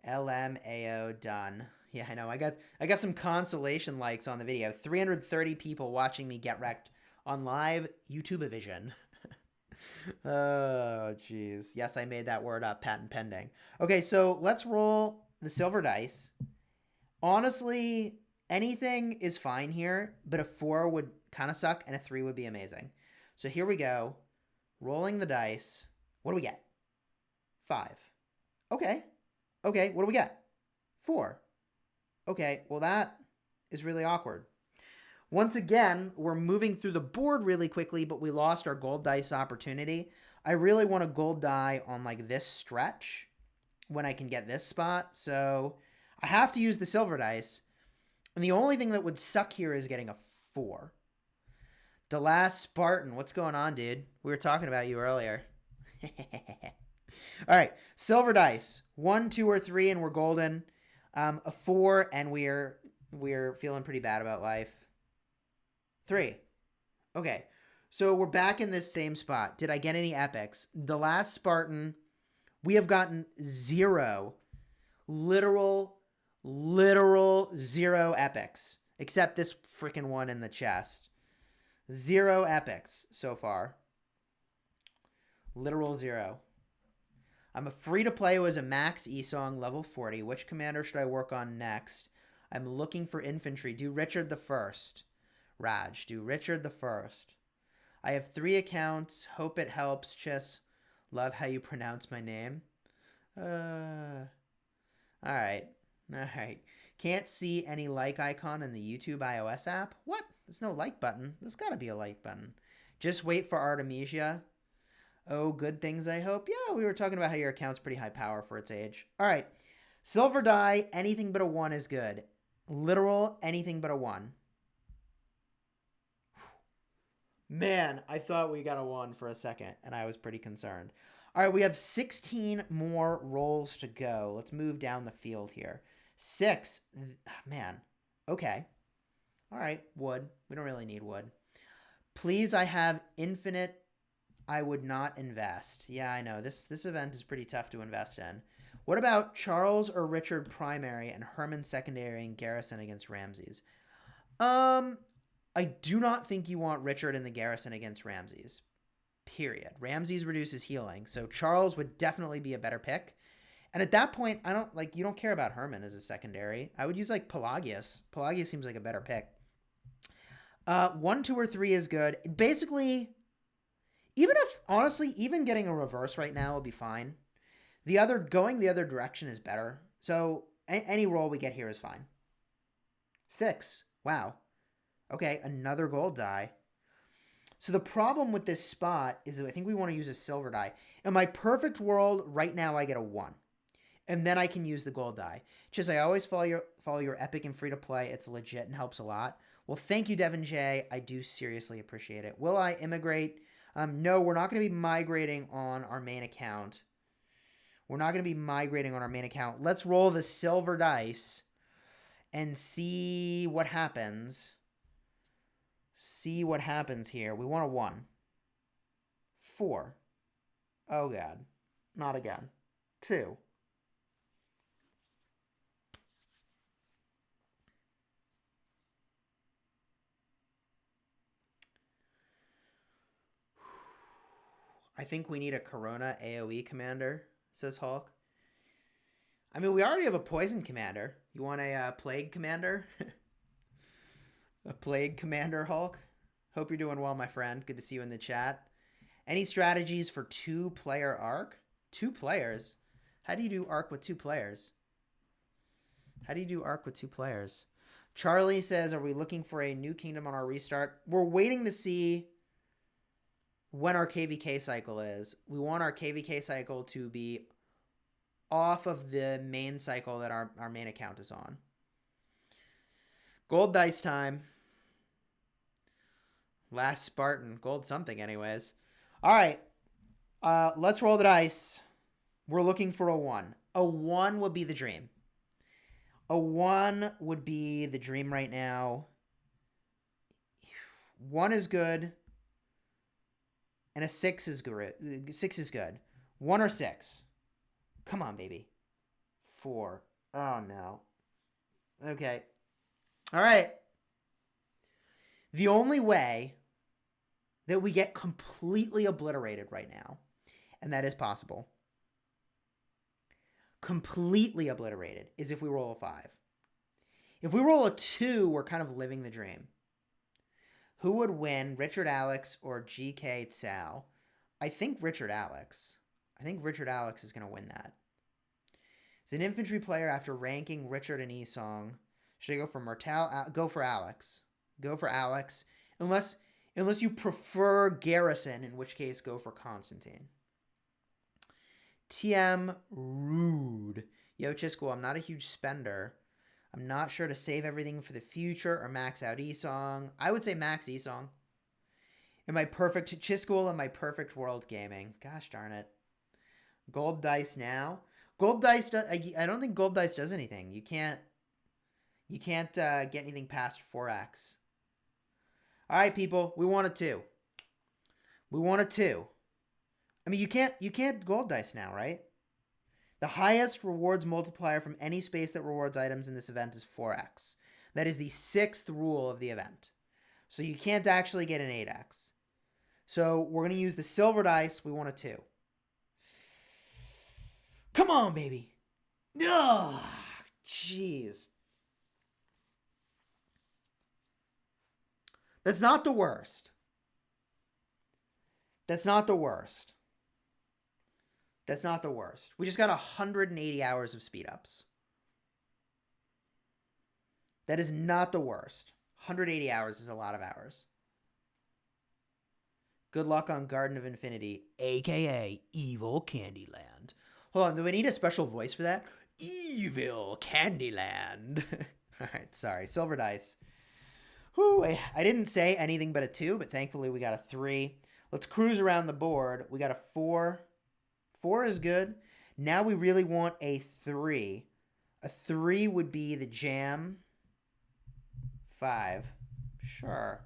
LMAO done. Yeah, I know. I got some consolation likes on the video. 330 people watching me get wrecked on live YouTube-vision. Oh, jeez. Yes, I made that word up. Patent pending. Okay, so let's roll the silver dice. Honestly, anything is fine here, but a 4 would kind of suck and a 3 would be amazing. So here we go. Rolling the dice. What do we get? 5. Okay. Okay, what do we get? 4. Okay, well that is really awkward. Once again, we're moving through the board really quickly, but we lost our gold dice opportunity. I really want a gold die on like this stretch when I can get this spot. So I have to use the silver dice. And the only thing that would suck here is getting a 4. The last Spartan. What's going on, dude? We were talking about you earlier. All right. Silver dice. 1, 2, or 3, and we're golden. A 4, and we're feeling pretty bad about life. 3. Okay. So we're back in this same spot. Did I get any epics? The last Spartan, we have gotten 0. Literal 0 epics. Except this freaking one in the chest. 0 epics so far. Literal 0. I'm a free-to-play who has a max E-Song level 40. Which commander should I work on next? I'm looking for infantry. Do Richard the First. Raj, do Richard the First. I have 3 accounts. Hope it helps. Chis, love how you pronounce my name. All right. Can't see any like icon in the YouTube iOS app. What? There's no like button. There's got to be a like button. Just wait for Artemisia. Oh, good things, I hope. Yeah, we were talking about how your account's pretty high power for its age. All right. Silver die, anything but a 1 is good. Literal, anything but a 1. Man, I thought we got a 1 for a second, and I was pretty concerned. All right, we have 16 more rolls to go. Let's move down the field here. 6. Man. Okay. All right, wood. We don't really need wood. Please, I have infinite. I would not invest. Yeah, I know. This event is pretty tough to invest in. What about Charles or Richard primary and Herman secondary and Garrison against Ramses? I do not think you want Richard in the Garrison against Ramses. Period. Ramses reduces healing, so Charles would definitely be a better pick. And at that point, I don't like you don't care about Herman as a secondary. I would use like Pelagius. Pelagius seems like a better pick. 1, 2, or 3 is good. Basically, even if honestly, even getting a reverse right now would be fine. Going the other direction is better. So any roll we get here is fine. 6. Wow. Okay, another gold die. So the problem with this spot is that I think we want to use a silver die. In my perfect world, right now I get a 1. And then I can use the gold die. Just I always follow your epic and free to play. It's legit and helps a lot. Well, thank you, Devin J. I do seriously appreciate it. Will I immigrate? No, we're not going to be migrating on our main account. Let's roll the silver dice and see what happens. See what happens here. We want a 1. 4. Oh, God. Not again. 2. I think we need a Corona AoE commander, says Hulk. I mean, we already have a poison commander. You want a plague commander? A plague commander, Hulk? Hope you're doing well, my friend. Good to see you in the chat. Any strategies for 2-player Arc? 2 players? How do you do Arc with 2 players? Charlie says, are we looking for a new kingdom on our restart? We're waiting to see when our KVK cycle is. We want our KVK cycle to be off of the main cycle that our main account is on. Gold dice time. Last Spartan. Gold something anyways. All right. Let's roll the dice. We're looking for a 1. A 1 would be the dream. A 1 would be the dream right now. 1 is good. And a 6 is good. 6 is good. 1 or 6. Come on, baby. 4. Oh, no. Okay. All right. The only way that we get completely obliterated right now, and that is possible, completely obliterated, is if we roll a 5. If we roll a 2, we're kind of living the dream. Who would win, Richard Alex or GK Tsao? I think Richard Alex. I think Richard Alex is going to win that. As an infantry player, after ranking Richard and Esong, should I go for Myrtle? Go for Alex. Go for Alex. Unless you prefer Garrison, in which case go for Constantine. TM Rude. Yo, Chisgule, I'm not a huge spender. I'm not sure to save everything for the future or max out Esong. I would say max Esong. In my perfect Chisgule and my perfect world gaming. Gosh darn it. Gold dice now. Gold dice. I don't think gold dice does anything. You can't get anything past 4x. All right, people. We want a 2. I mean, you can't gold dice now, right? The highest rewards multiplier from any space that rewards items in this event is 4x. That is the 6th rule of the event. So you can't actually get an 8x. So we're going to use the silver dice. We want a 2. Come on, baby. Ugh, jeez. That's not the worst. We just got 180 hours of speed ups. That is not the worst. 180 hours is a lot of hours. Good luck on Garden of Infinity, aka Evil Candyland. Hold on, do we need a special voice for that? Evil Candyland. All right, sorry. Silver dice. Whew, I didn't say anything but a 2, but thankfully we got a 3. Let's cruise around the board. We got a 4. 4 is good. Now we really want a 3. A 3 would be the jam. 5. Sure.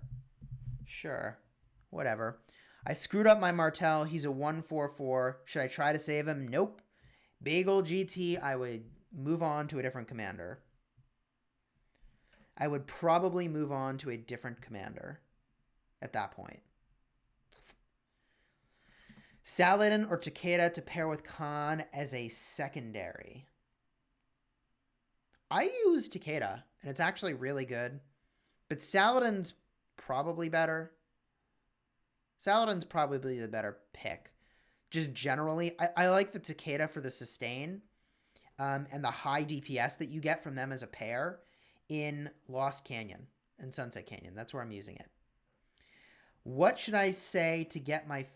Whatever. I screwed up my Martel. He's a 1/4/4. Should I try to save him? Nope. Big ol' GT, I would move on to a different commander. I would probably move on to a different commander at that point. Saladin or Takeda to pair with Khan as a secondary. I use Takeda, and it's actually really good. But Saladin's probably better. Saladin's probably the better pick. Just generally, I like the Takeda for the sustain and the high DPS that you get from them as a pair in Lost Canyon and Sunset Canyon. That's where I'm using it. What should I say to get my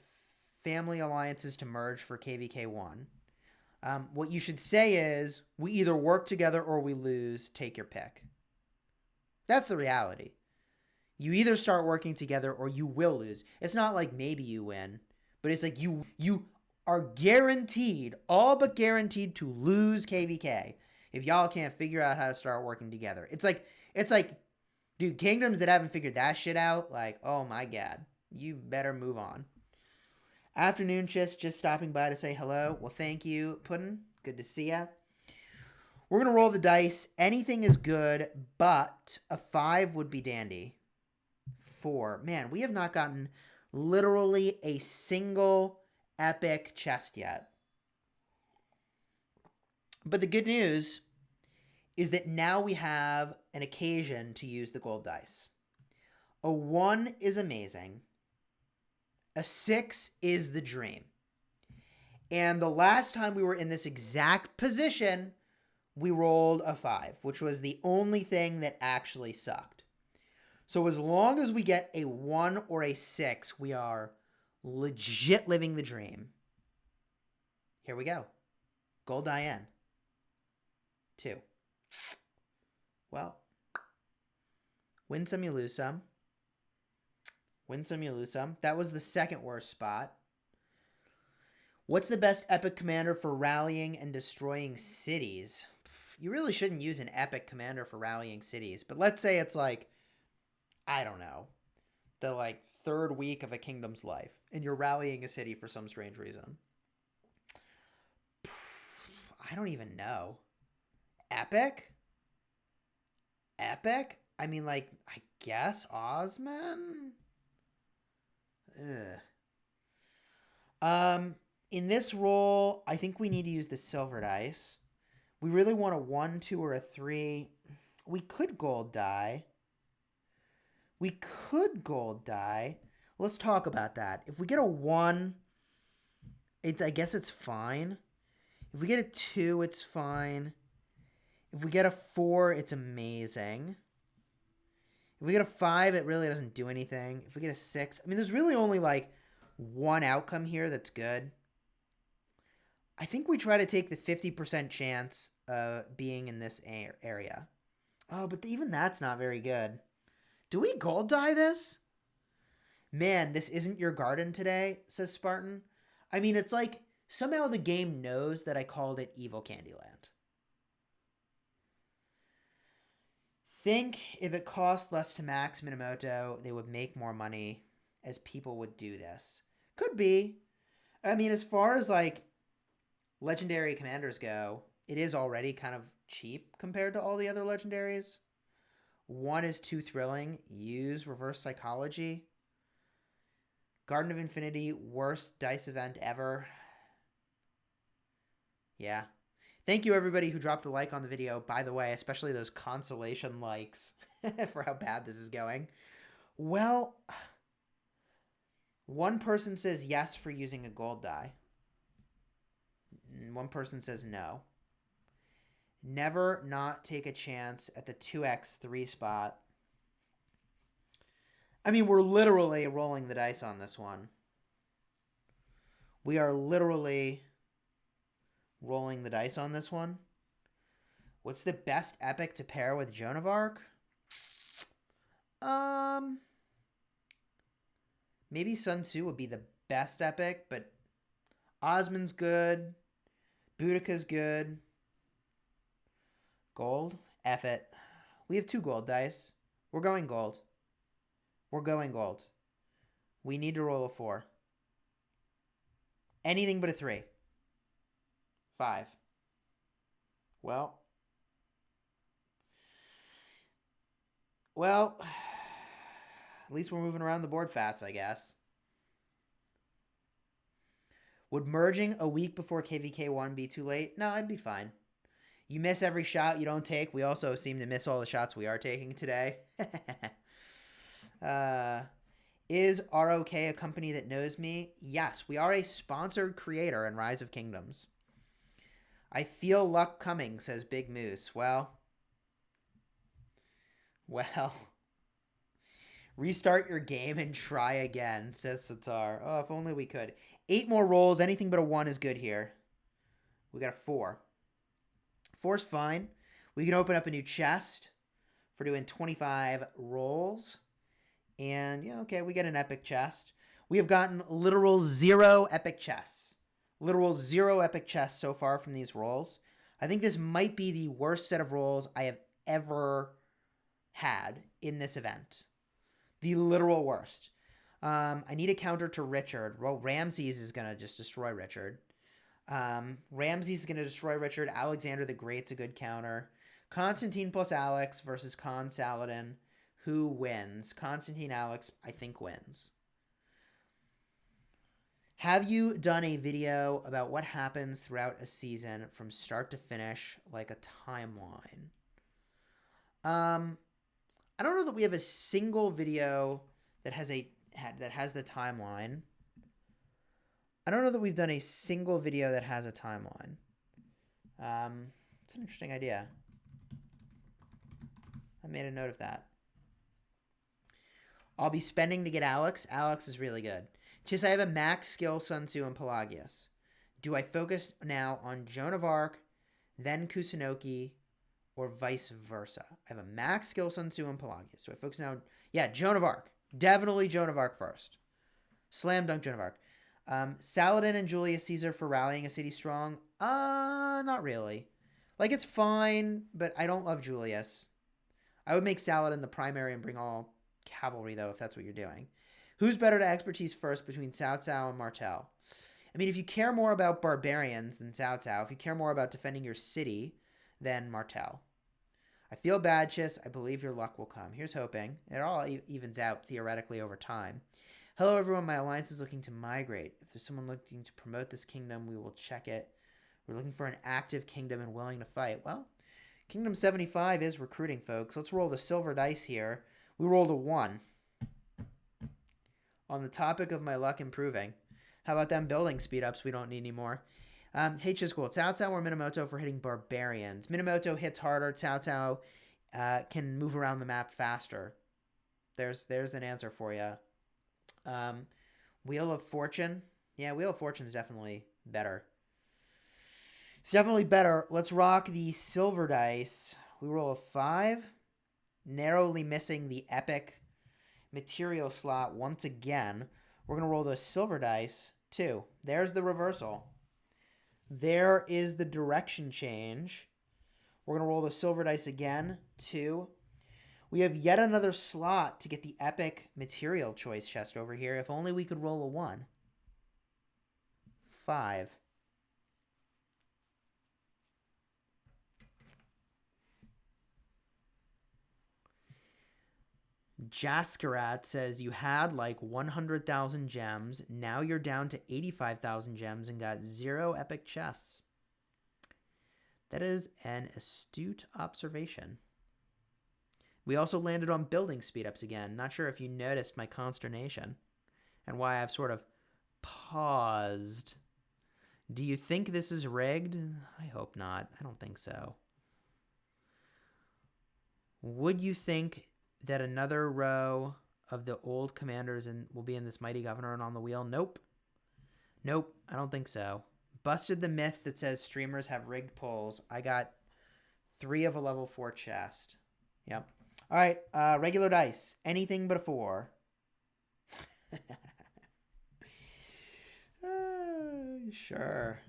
family alliances to merge for KVK1? What you should say is, we either work together or we lose. Take your pick. That's the reality. You either start working together or you will lose. It's not like maybe you win, but it's like you are guaranteed, all but guaranteed, to lose KVK if y'all can't figure out how to start working together. It's like, dude, kingdoms that haven't figured that shit out, like, oh my god, you better move on. Afternoon, just stopping by to say hello. Well, thank you, Puddin'. Good to see ya. We're going to roll the dice. Anything is good, but a 5 would be dandy. 4. Man, we have not gotten literally a single epic chest yet. But the good news is that now we have an occasion to use the gold dice. A 1 is amazing. A 6 is the dream. And the last time we were in this exact position, we rolled a 5, which was the only thing that actually sucked. So as long as we get a 1 or a 6, we are legit living the dream. Here we go. Gold Diane. 2. Well, win some, you lose some. Win some, you lose some. That was the second worst spot. What's the best epic commander for rallying and destroying cities? You really shouldn't use an epic commander for rallying cities. But let's say it's like, I don't know, the like 3rd week of a kingdom's life, and you're rallying a city for some strange reason. I don't even know. Epic? I mean, like, I guess Osman? Ugh. In this roll, I think we need to use the silver dice. We really want a 1, 2, or a 3. We could gold die. Let's talk about that. If we get a 1, I guess it's fine. If we get a 2, it's fine. If we get a 4, it's amazing. If we get a 5, it really doesn't do anything. If we get a 6, I mean, there's really only like one outcome here that's good. I think we try to take the 50% chance of being in this area. Oh, but even that's not very good. Do we gold die this? Man, this isn't your garden today, says Spartan. I mean, it's like somehow the game knows that I called it Evil Candyland. Think if it cost less to max Minamoto, they would make more money as people would do this. Could be. I mean, as far as like legendary commanders go, it is already kind of cheap compared to all the other legendaries. 1 is too thrilling. Use reverse psychology. Garden of Infinity, worst dice event ever. Yeah. Thank you, everybody who dropped a like on the video, by the way, especially those consolation likes for how bad this is going. Well, one person says yes for using a gold die. One person says no. Never not take a chance at the 2x3 spot. I mean, we're literally rolling the dice on this one. We are literally rolling the dice on this one. What's the best epic to pair with Joan of Arc? Maybe Sun Tzu would be the best epic, but Osman's good. Boudica's good. Gold? F it. We have 2 gold dice. We're going gold. We're going gold. We need to roll a 4. Anything but a 3. 5. Well, at least we're moving around the board fast, I guess. Would merging a week before KVK1 be too late? No, I'd be fine. You miss every shot you don't take. We also seem to miss all the shots we are taking today. Is RoK a company that knows me? Yes, we are a sponsored creator in Rise of Kingdoms. I feel luck coming, says Big Moose. Well. Restart your game and try again, says Satar. Oh, if only we could. 8 more rolls. Anything but a 1 is good here. We got a 4. 4's fine. We can open up a new chest for doing 25 rolls. And, yeah, okay, we get an epic chest. We have gotten literal 0 epic chests. Literal 0 epic chests so far from these rolls. I think this might be the worst set of rolls I have ever had in this event. The literal worst. I need a counter to Richard. Well, Ramses is going to just destroy Richard. Ramses is going to destroy Richard. Alexander the Great's a good counter. Constantine plus Alex versus Khan Saladin. Who wins? Constantine Alex, I think, wins. Have you done a video about what happens throughout a season from start to finish, like a timeline? I don't know that we have a single video that has the timeline. I don't know that we've done a single video that has a timeline. It's an interesting idea. I made a note of that. I'll be spending to get Alex. Alex is really good. Just I have a max skill Sun Tzu and Pelagius. Do I focus now on Joan of Arc, then Kusunoki, or vice versa? I have a max skill Sun Tzu and Pelagius. So I focus now. Yeah, Joan of Arc. Definitely Joan of Arc first. Slam dunk Joan of Arc. Saladin and Julius Caesar for rallying a city strong. Not really. Like, it's fine, but I don't love Julius. I would make Saladin the primary and bring all cavalry, though, if that's what you're doing. Who's better to expertise first between Cao Cao and Martel? I mean, if you care more about barbarians than Cao Cao, if you care more about defending your city than Martel. I feel bad, Chis. I believe your luck will come. Here's hoping. It all evens out theoretically over time. Hello, everyone. My alliance is looking to migrate. If there's someone looking to promote this kingdom, we will check it. We're looking for an active kingdom and willing to fight. Well, Kingdom 75 is recruiting, folks. Let's roll the silver dice here. We rolled a 1. On the topic of my luck improving, how about them building speed-ups we don't need anymore? Hey, Chisgule, Cao Cao or Minamoto for hitting barbarians? Minamoto hits harder. Cao Cao can move around the map faster. There's an answer for you. Wheel of Fortune. Yeah, Wheel of Fortune is definitely better. It's definitely better. Let's rock the silver dice. We roll a 5. Narrowly missing the epic material slot once again. We're going to roll the silver dice. 2. There's the reversal. There is the direction change. We're going to roll the silver dice again. 2. We have yet another slot to get the epic material choice chest over here. If only we could roll a 1. 5. Jaskarat says you had like 100,000 gems. Now you're down to 85,000 gems and got 0 epic chests. That is an astute observation. We also landed on building speed-ups again. Not sure if you noticed my consternation and why I've sort of paused. Do you think this is rigged? I hope not. I don't think so. Would you think that another row of the old commanders will be in this mighty governor and on the wheel? Nope. Nope, I don't think so. Busted the myth that says streamers have rigged pulls. I got 3 of a level 4 chest. Yep. All right, regular dice. Anything but a 4. Sure.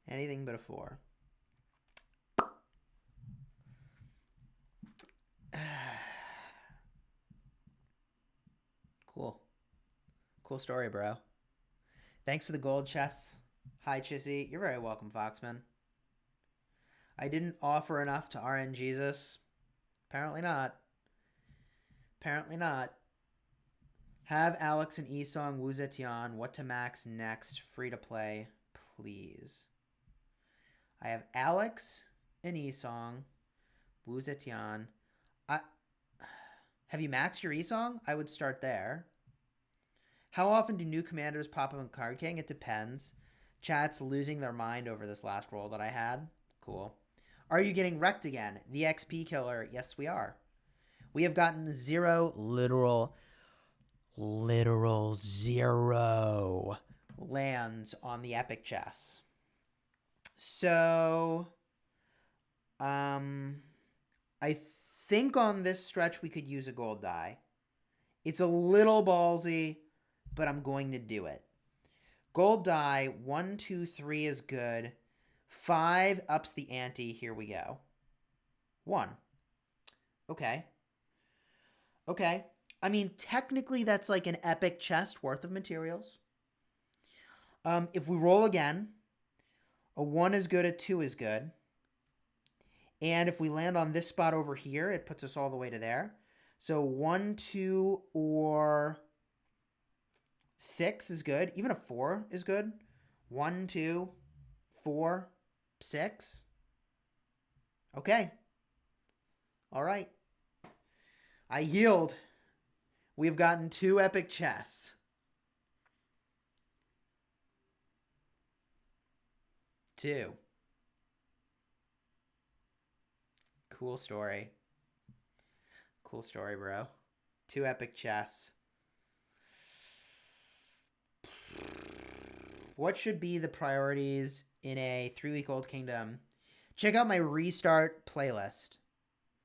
Anything but a 4. Cool. Cool story, bro. Thanks for the gold chests. Hi, Chissy. You're very welcome, Foxman. I didn't offer enough to RN Jesus. Apparently not. Apparently not. Have Alex and Esong Wu Zetian. What to max next? Free to play, please. I have Alex and Esong Wu Zetian. Have you maxed your Esong? I would start there. How often do new commanders pop up in Card King? It depends. Chat's losing their mind over this last roll that I had. Cool. Are you getting wrecked again? The XP killer. Yes, we are. We have gotten 0 literal 0 lands on the epic chess. So, I think on this stretch we could use a gold die. It's a little ballsy, but I'm going to do it. Gold die, 1, 2, 3 is good. 5 ups the ante. Here we go. 1. Okay. Okay. I mean, technically that's like an epic chest worth of materials. If we roll again, a 1 is good, a 2 is good. And if we land on this spot over here, it puts us all the way to there. So 1, 2, or 6 is good. Even a 4 is good. 1, 2, 4, 6. Okay. All right. I yield. We've gotten 2 epic chests. 2. Cool story. Cool story, bro. 2 epic chests. What should be the priorities in a 3-week-old kingdom? Check out my restart playlist.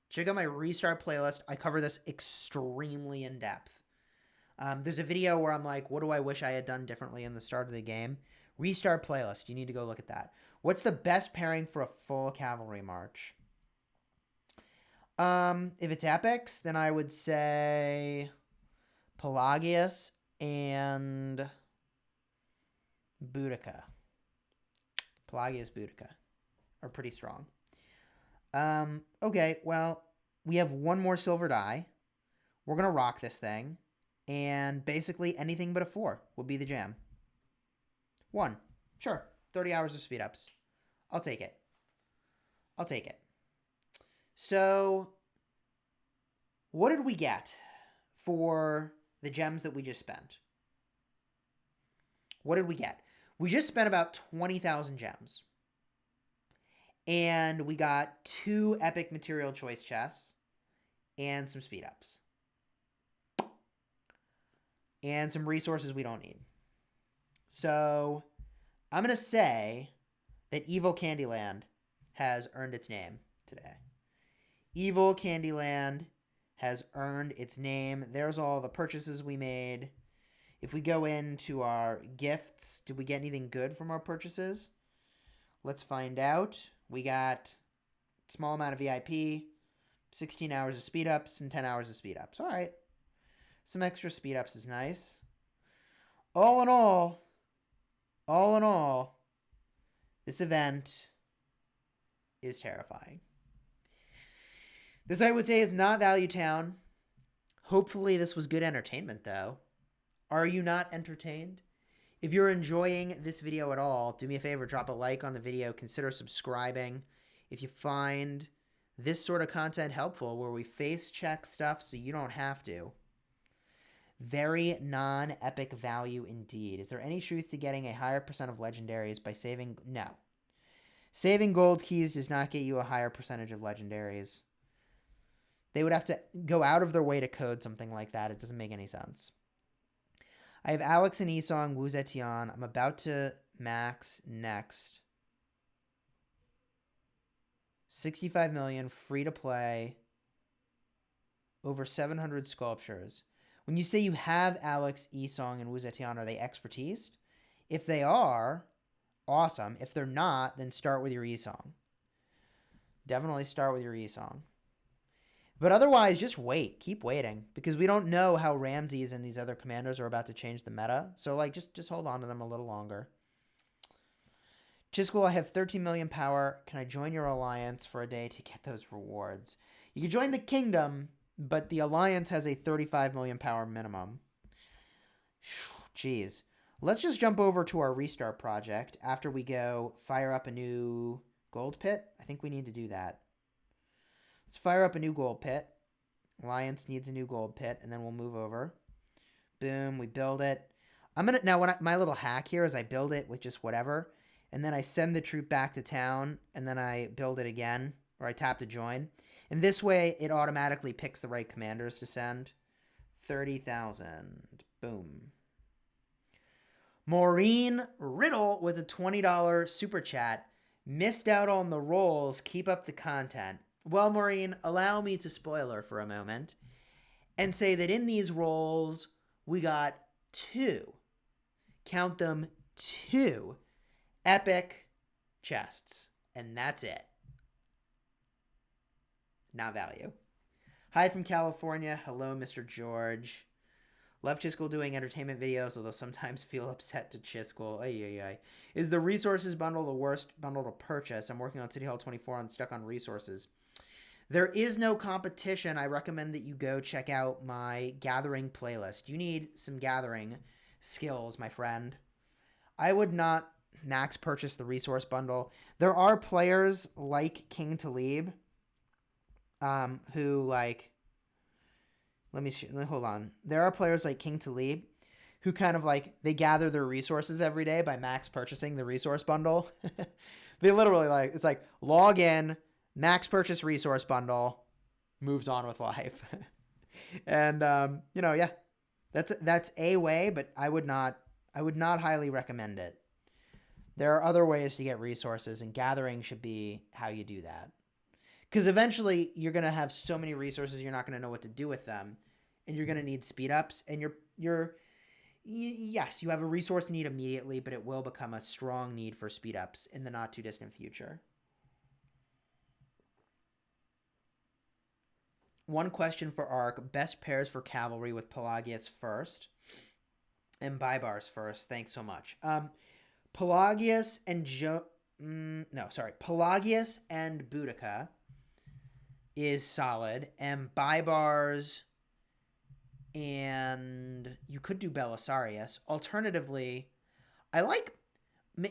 Check out my restart playlist. I cover this extremely in depth. There's a video where I'm like, what do I wish I had done differently in the start of the game? Restart playlist. You need to go look at that. What's the best pairing for a full cavalry march? If it's epics, then I would say Pelagius and Boudica. Pelagius, Boudica are pretty strong. Okay, well, we have 1 more silver die. We're going to rock this thing. And basically anything but a 4 will be the jam. 1. Sure. 30 hours of speed ups. I'll take it. I'll take it. So, what did we get for the gems that we just spent? What did we get? We just spent about 20,000 gems. And we got 2 epic material choice chests and some speed ups. And some resources we don't need. So, I'm going to say that Evil Candyland has earned its name today. Evil Candyland has earned its name. There's all the purchases we made. If we go into our gifts, did we get anything good from our purchases? Let's find out. We got a small amount of VIP, 16 hours of speed ups, and 10 hours of speed ups. All right. Some extra speed ups is nice. All in all, this event is terrifying. This, I would say, is not Value Town. Hopefully this was good entertainment, though. Are you not entertained? If you're enjoying this video at all, do me a favor, drop a like on the video. Consider subscribing. If you find this sort of content helpful, where we face check stuff so you don't have to. Very non-epic value indeed. Is there any truth to getting a higher percent of legendaries by saving? No. Saving gold keys does not get you a higher percentage of legendaries. They would have to go out of their way to code something like that. It doesn't make any sense. I have Alex and Esong, Wu Zetian. I'm about to max next. 65 million, free to play. Over 700 sculptures. When you say you have Alex, Esong, and Wu Zetian, are they expertise? If they are, awesome. If they're not, then start with your Esong. Definitely start with your Esong. But otherwise, just wait. Keep waiting. Because we don't know how Ramses and these other commanders are about to change the meta. So, like, just hold on to them a little longer. Chisgule, I have 13 million power. Can I join your alliance for a day to get those rewards? You can join the kingdom, but the alliance has a 35 million power minimum. Jeez. Let's just jump over to our restart project after we go fire up a new gold pit. I think we need to do that. Let's fire up a new gold pit. Alliance needs a new gold pit, and then we'll move over. Boom, we build it. My little hack here is I build it with just whatever, and then I send the troop back to town, and then I build it again, or I tap to join. And this way, it automatically picks the right commanders to send. 30,000. Boom. Maureen Riddle with a $20 super chat. Missed out on the rolls. Keep up the content. Well, Maureen, allow me to spoil her for a moment and say that in these rolls, we got 2. Count them, 2 epic chests. And that's it. Not value. Hi from California. Hello, Mr. George. Love Chisgule doing entertainment videos, although sometimes feel upset to Chisgule. Ay. Is the resources bundle the worst bundle to purchase? I'm working on City Hall 24 and stuck on resources. There is no competition. I recommend that you go check out my gathering playlist. You need some gathering skills, my friend. I would not max purchase the resource bundle. There are players like King Talib who like... hold on. There are players like King Talib who kind of like, they gather their resources every day by max purchasing the resource bundle. They literally like, it's like log in, max purchase resource bundle, moves on with life. And, yeah, that's a way, but I would not highly recommend it. There are other ways to get resources, and gathering should be how you do that. Because eventually you're going to have so many resources, you're not going to know what to do with them. And you're going to need speed ups. And yes, you have a resource need immediately, but it will become a strong need for speed ups in the not too distant future. One question for RoK. Best pairs for cavalry with Pelagius first and Baibars first. Thanks so much. Pelagius and Pelagius and Boudica is solid, and Baibars, and you could do Belisarius. Alternatively, I like,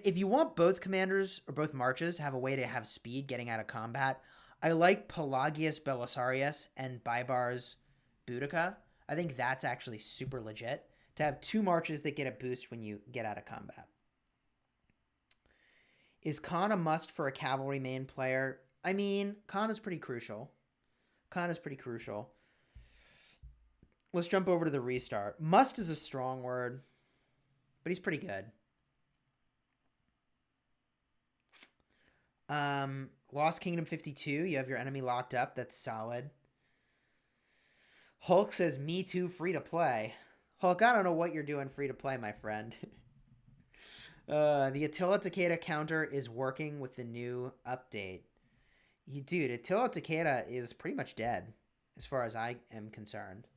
if you want both commanders or both marches to have a way to have speed getting out of combat, I like Pelagius Belisarius and Baibars Boudica. I think that's actually super legit to have 2 marches that get a boost when you get out of combat. Is Khan a must for a cavalry main player? I mean, Khan is pretty crucial. Let's jump over to the restart. Must is a strong word, but he's pretty good. Lost Kingdom 52. You have your enemy locked up. That's solid. Hulk says, me too, free to play. Hulk, I don't know what you're doing free to play, my friend. The Attila Takeda counter is working with the new update. Dude, Attila Takeda is pretty much dead as far as I am concerned.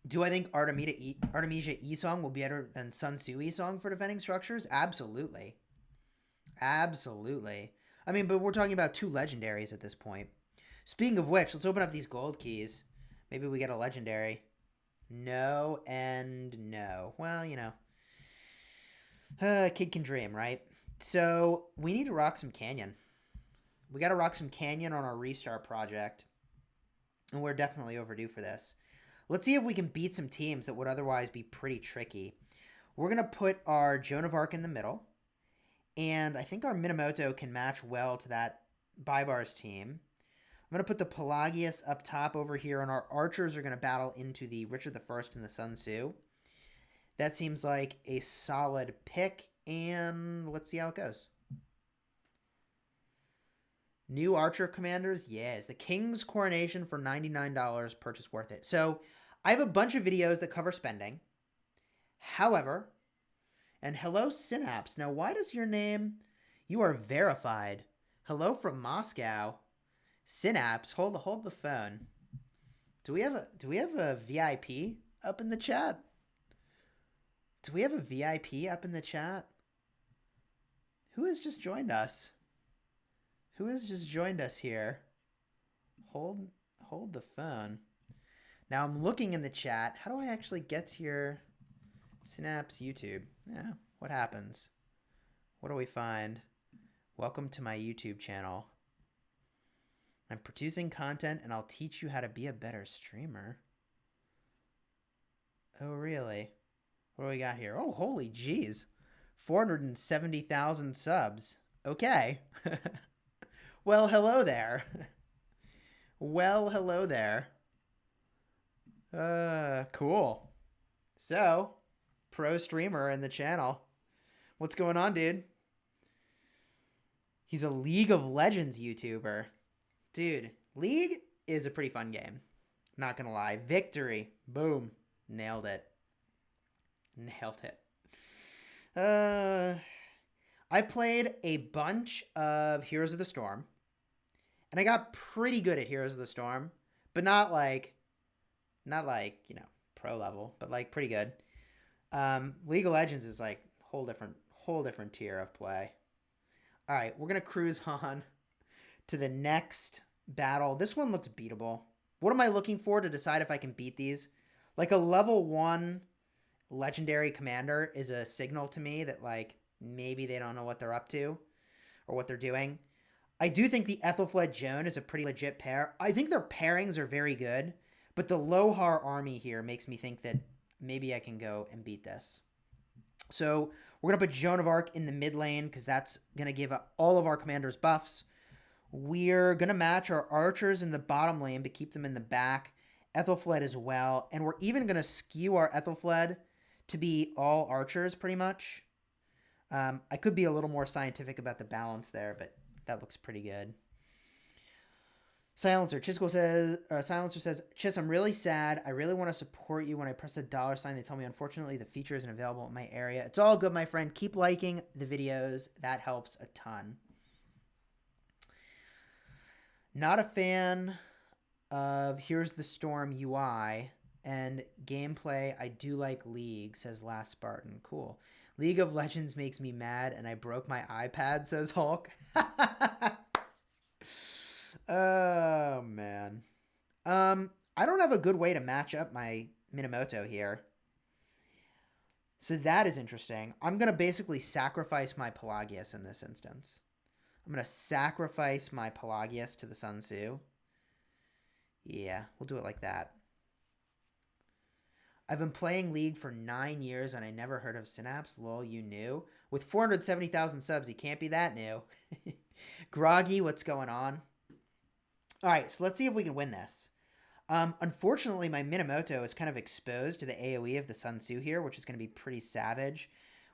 Do I think Artemisia Esong will be better than Sun Tzu Esong for defending structures? Absolutely. Absolutely. I mean, but we're talking about 2 legendaries at this point. Speaking of which, let's open up these gold keys. Maybe we get a legendary. No and no. Well, kid can dream, right? So we need to rock some Canyon. We got to rock some Canyon on our restart project. And we're definitely overdue for this. Let's see if we can beat some teams that would otherwise be pretty tricky. We're going to put our Joan of Arc in the middle. And I think our Minamoto can match well to that Bybar's team. I'm going to put the Pelagius up top over here, and our archers are going to battle into the Richard the First and the Sun Tzu. That seems like a solid pick, and let's see how it goes. New archer commanders? Yes. The King's Coronation for $99. Purchase worth it. So I have a bunch of videos that cover spending. However, and hello, Synapse. Now, why does your name... You are verified. Hello from Moscow. Synapse, hold the phone. Do we have a VIP up in the chat? Do we have a VIP up in the chat? Who has just joined us? Who has just joined us here? Hold the phone. Now I'm looking in the chat. How do I actually get to your Synapse YouTube? Yeah, what happens? What do we find? Welcome to my YouTube channel. I'm producing content and I'll teach you how to be a better streamer. Oh, really? What do we got here? Oh, holy jeez. 470,000 subs. Okay. Well, hello there. Well, hello there. Cool. So, pro streamer in the channel. What's going on, dude? He's a League of Legends YouTuber. Dude, League is a pretty fun game. Not gonna lie. Victory. Boom. Nailed it. Nailed it. I've played a bunch of Heroes of the Storm. And I got pretty good at Heroes of the Storm. But not like, you know, pro level. But like pretty good. League of Legends is like whole different tier of play. Alright, we're gonna cruise on to the next battle. This one looks beatable. What am I looking for to decide if I can beat these? Like a level 1 legendary commander is a signal to me that like maybe they don't know what they're up to or what they're doing. I do think the Ethelfled Joan is a pretty legit pair. I think their pairings are very good, but the Lohar army here makes me think that maybe I can go and beat this. So we're going to put Joan of Arc in the mid lane because that's going to give all of our commanders buffs. We're going to match our archers in the bottom lane but keep them in the back. Ethelfled as well. And we're even going to skew our Ethelfled to be all archers pretty much. I could be a little more scientific about the balance there, but that looks pretty good. Silencer. Silencer says, Chis, I'm really sad. I really want to support you. When I press the $, they tell me, unfortunately, the feature isn't available in my area. It's all good, my friend. Keep liking the videos. That helps a ton. Not a fan of Here's the Storm UI and gameplay. I do like League, says Last Spartan. Cool. League of Legends makes me mad, and I broke my iPad, says Hulk. Oh, man. I don't have a good way to match up my Minamoto here. So that is interesting. I'm going to basically sacrifice my Pelagius in this instance. I'm going to sacrifice my Pelagius to the Sun Tzu. Yeah, we'll do it like that. I've been playing League for 9 years and I never heard of Synapse. Lol, you knew? With 470,000 subs, he can't be that new. Groggy, what's going on? All right, so let's see if we can win this. Unfortunately, my Minamoto is kind of exposed to the AoE of the Sun Tzu here, which is going to be pretty savage.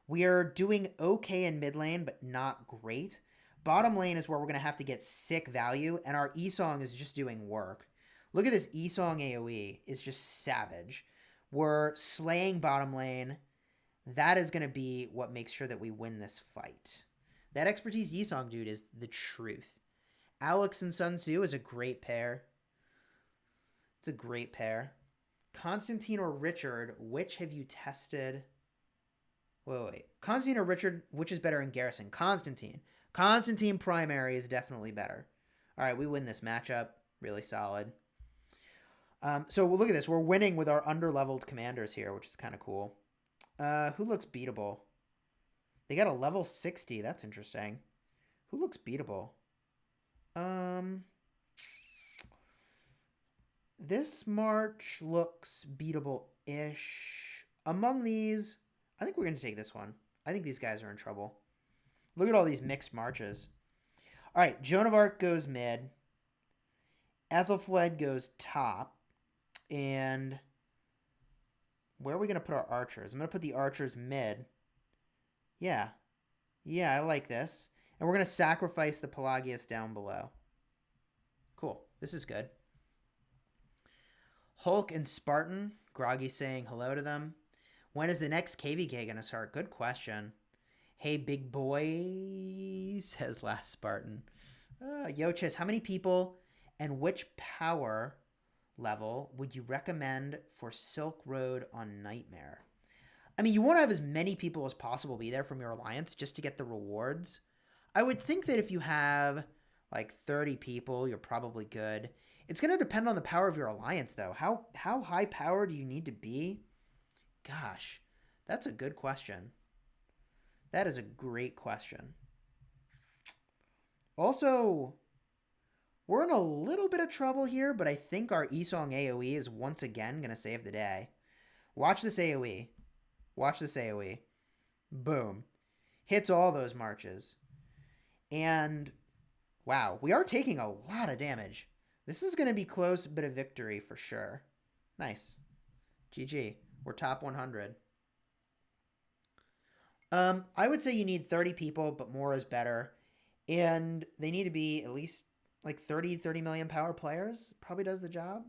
We are doing okay in mid lane, but not great. Bottom lane is where we're going to have to get sick value, and our E-Song is just doing work. Look at this E-Song AoE. It's just savage. We're slaying bottom lane. That is going to be what makes sure that we win this fight. That expertise E-Song, dude, is the truth. Alex and Sun Tzu is a great pair. It's a great pair. Constantine or Richard, which have you tested? Wait. Constantine or Richard, which is better in Garrison? Constantine. Constantine primary is definitely better. All right, we win this matchup. Really solid. So look at this. We're winning with our under-leveled commanders here, which is kind of cool. Who looks beatable? They got a level 60. That's interesting. Who looks beatable? This March looks beatable-ish. Among these, I think we're going to take this one. I think these guys are in trouble. Look at all these mixed marches. All right, Joan of Arc goes mid. Ethelfled goes top. And where are we going to put our archers? I'm going to put the archers mid. Yeah. Yeah, I like this. And we're going to sacrifice the Pelagius down below. Cool. This is good. Hulk and Spartan. Groggy saying hello to them. When is the next KVK going to start? Good question. Hey, big boy, says Last Spartan. Yo, Chis, how many people and which power level would you recommend for Silk Road on Nightmare? I mean, you want to have as many people as possible be there from your alliance just to get the rewards. I would think that if you have like 30 people, you're probably good. It's going to depend on the power of your alliance, though. How high power do you need to be? Gosh, that's a good question. That is a great question. Also, we're in a little bit of trouble here, but I think our Esong AoE is once again going to save the day. Watch this AoE. Watch this AoE. Boom. Hits all those marches. And, wow, we are taking a lot of damage. This is going to be close, but a victory for sure. Nice. GG. We're top 100. I would say you need 30 people, but more is better. And they need to be at least like 30 million power players. Probably does the job.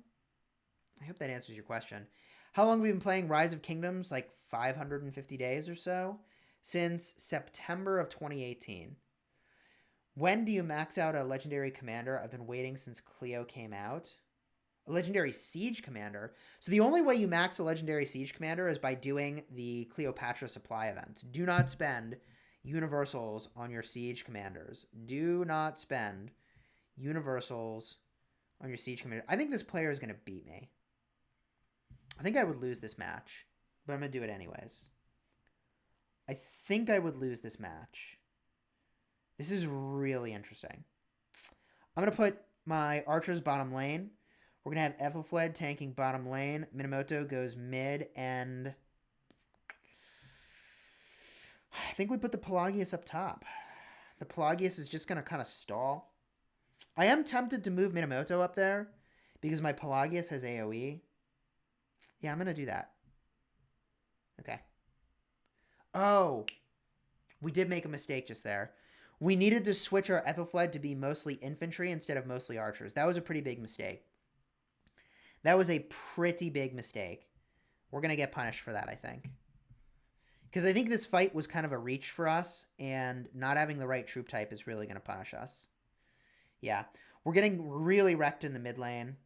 I hope that answers your question. How long have we been playing Rise of Kingdoms? Like 550 days or so? Since September of 2018. When do you max out a legendary commander? I've been waiting since Cleo came out. A legendary siege commander. So the only way you max a legendary siege commander is by doing the Cleopatra supply event. Do not spend universals on your siege commanders. Do not spend universals on your siege commander. I think this player is going to beat me. I think I would lose this match, but I'm going to do it anyways. I think I would lose this match. This is really interesting. I'm going to put my archers bottom lane. We're going to have Ethelfled tanking bottom lane. Minamoto goes mid, and I think we put the Pelagius up top. The Pelagius is just going to kind of stall. I am tempted to move Minamoto up there because my Pelagius has AoE. Yeah, I'm going to do that. Okay. Oh, we did make a mistake just there. We needed to switch our Ethelfled to be mostly infantry instead of mostly archers. That was a pretty big mistake. That was a pretty big mistake. We're going to get punished for that, I think. Because I think this fight was kind of a reach for us, and not having the right troop type is really going to punish us. Yeah. We're getting really wrecked in the mid lane,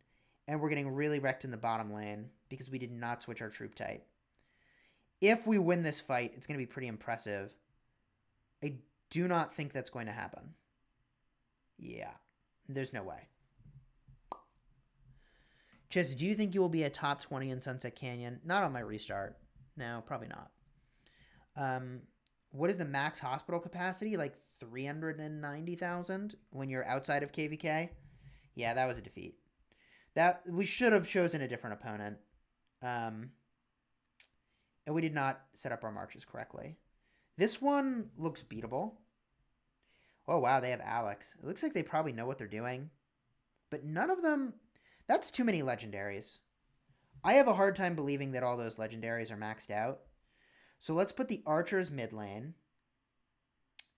and we're getting really wrecked in the bottom lane because we did not switch our troop type. If we win this fight, it's going to be pretty impressive. I do not think that's going to happen. Yeah. There's no way. Chess, do you think you will be a top 20 in Sunset Canyon? Not on my restart. No, probably not. What is the max hospital capacity? Like 390,000 when you're outside of KVK? Yeah, that was a defeat. That we should have chosen a different opponent. And we did not set up our marches correctly. This one looks beatable. Oh, wow, they have Alex. It looks like they probably know what they're doing. But none of them... That's too many legendaries. I have a hard time believing that all those legendaries are maxed out. So let's put the archers mid lane.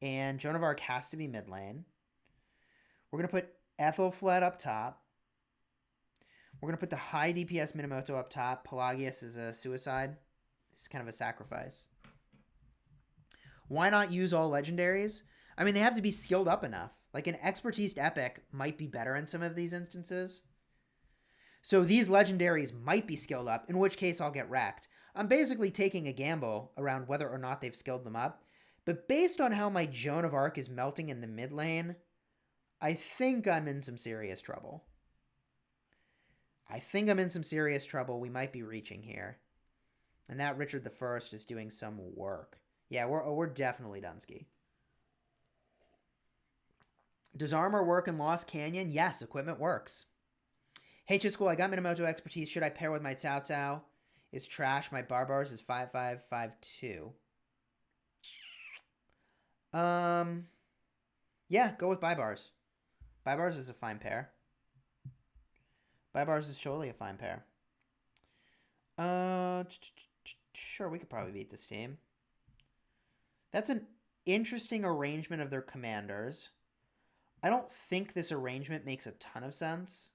And Joan of Arc has to be mid lane. We're going to put Ethelfled up top. We're going to put the high DPS Minamoto up top. Pelagius is a suicide. This is kind of a sacrifice. Why not use all legendaries? I mean, they have to be skilled up enough. Like an expertise epic might be better in some of these instances. So these legendaries might be skilled up, in which case I'll get wrecked. I'm basically taking a gamble around whether or not they've skilled them up. But based on how my Joan of Arc is melting in the mid lane, I think I'm in some serious trouble. We might be reaching here. And that Richard I is doing some work. Yeah, we're definitely Dunsky. Does armor work in Lost Canyon? Yes, equipment works. Hey, Chisgule, I got Minamoto expertise. Should I pair with my Cao Cao? It's trash. My Barbars is 5552. Yeah, go with buy bars. Buy bars is a fine pair. Buy bars is surely a fine pair. Sure, we could probably beat this team. That's an interesting arrangement of their commanders. I don't think this arrangement makes a ton of sense.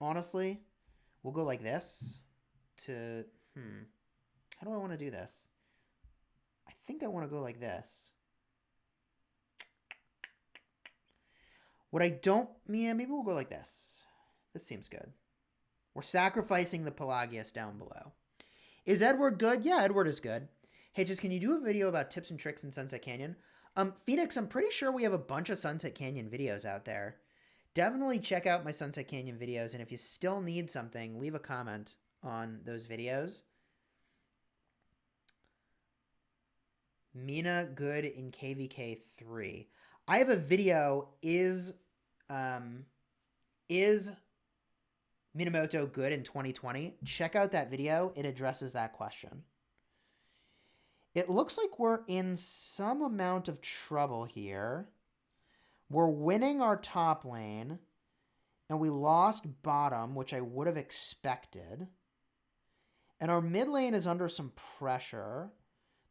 Honestly, we'll go like this to, how do I want to do this? I think I want to go like this. What I don't, yeah, maybe we'll go like this. This seems good. We're sacrificing the Pelagius down below. Is Edward good? Yeah, Edward is good. Hey, just can you do a video about tips and tricks in Sunset Canyon? Phoenix, I'm pretty sure we have a bunch of Sunset Canyon videos out there. Definitely check out my Sunset Canyon videos, and if you still need something, leave a comment on those videos. Mina good in KVK 3. I have a video, is Minamoto good in 2020? Check out that video. It addresses that question. It looks like we're in some amount of trouble here. We're winning our top lane, and we lost bottom, which I would have expected. And our mid lane is under some pressure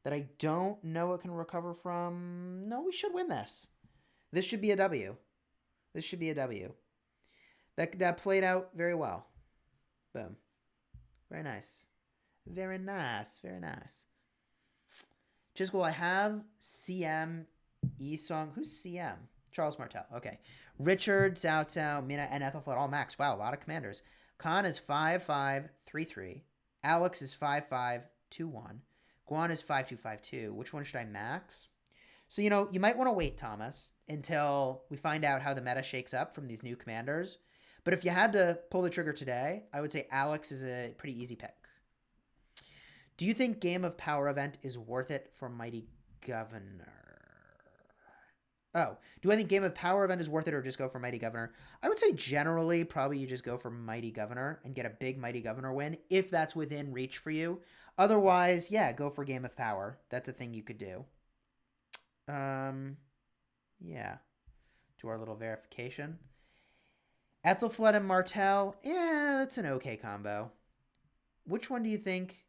that I don't know it can recover from. No, we should win this. This should be a W. This should be a W. That played out very well. Boom. Very nice. Very nice. Very nice. Chisgule, I have CM, Esong. Who's CM? Charles Martel. Okay. Richard, Cao Cao, Mina, and Ethelflaed all max. Wow, a lot of commanders. Khan is 5-5-3-3. Alex is 5-5-2-1. Guan is 5-2-5-2. Which one should I max? So, you might want to wait, Thomas, until we find out how the meta shakes up from these new commanders. But if you had to pull the trigger today, I would say Alex is a pretty easy pick. Do you think Game of Power event is worth it for Mighty Governor? Oh, do I think Game of Power event is worth it or just go for Mighty Governor? I would say generally probably you just go for Mighty Governor and get a big Mighty Governor win if that's within reach for you. Otherwise, yeah, go for Game of Power. That's a thing you could do. Yeah. Do our little verification. Ethelflaed and Martel, yeah, that's an okay combo. Which one do you think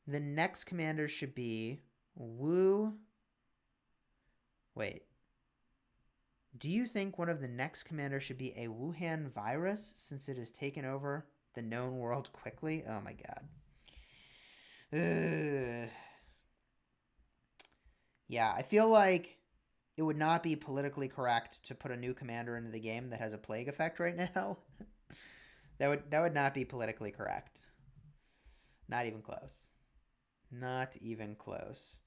the next commander should be? Wu. Wait. Do you think one of the next commanders should be a Wuhan virus since it has taken over the known world quickly? Oh my god. Yeah, I feel like it would not be politically correct to put a new commander into the game that has a plague effect right now. That would not be politically correct. Not even close. Not even close.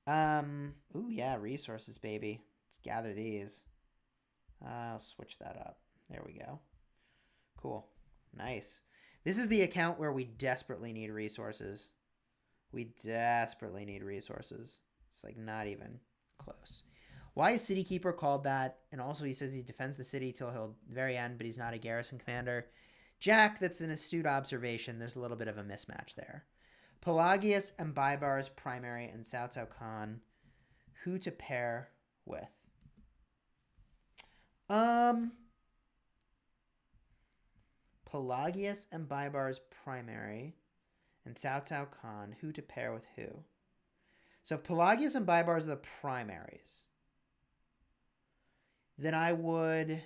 Ooh, yeah, resources, baby. Let's gather these. I'll switch that up. There we go. Cool. Nice. This is the account where we desperately need resources. We desperately need resources. It's like not even close. Why is City Keeper called that? And also he says he defends the city till the very end, but he's not a garrison commander. Jack, that's an astute observation. There's a little bit of a mismatch there. Pelagius and Baibar's primary and Cao Cao Khan. Who to pair with? Pelagius and Baibar's primary and Cao Cao Khan. Who to pair with who? So if Pelagius and Baibar's are the primaries, then I would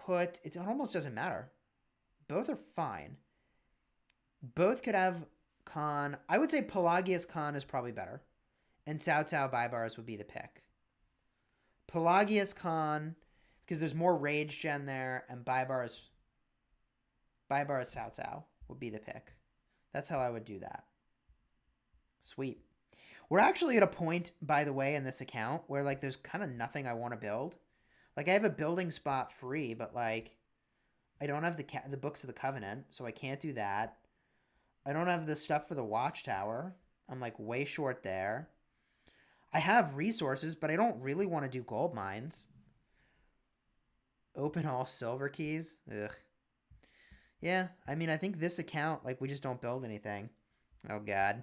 put... It almost doesn't matter. Both are fine. Both could have Khan. I would say Pelagius Khan is probably better. And Cao Cao Baibars would be the pick. Pelagius Khan, because there's more rage gen there, and Baibars Cao Cao would be the pick. That's how I would do that. Sweet. We're actually at a point, by the way, in this account where like there's kind of nothing I want to build. Like I have a building spot free, but like I don't have the Books of the Covenant, so I can't do that. I don't have the stuff for the Watchtower. I'm like way short there. I have resources, but I don't really want to do gold mines. Open all silver keys. Ugh. Yeah, I mean, I think this account, like, we just don't build anything. Oh, God.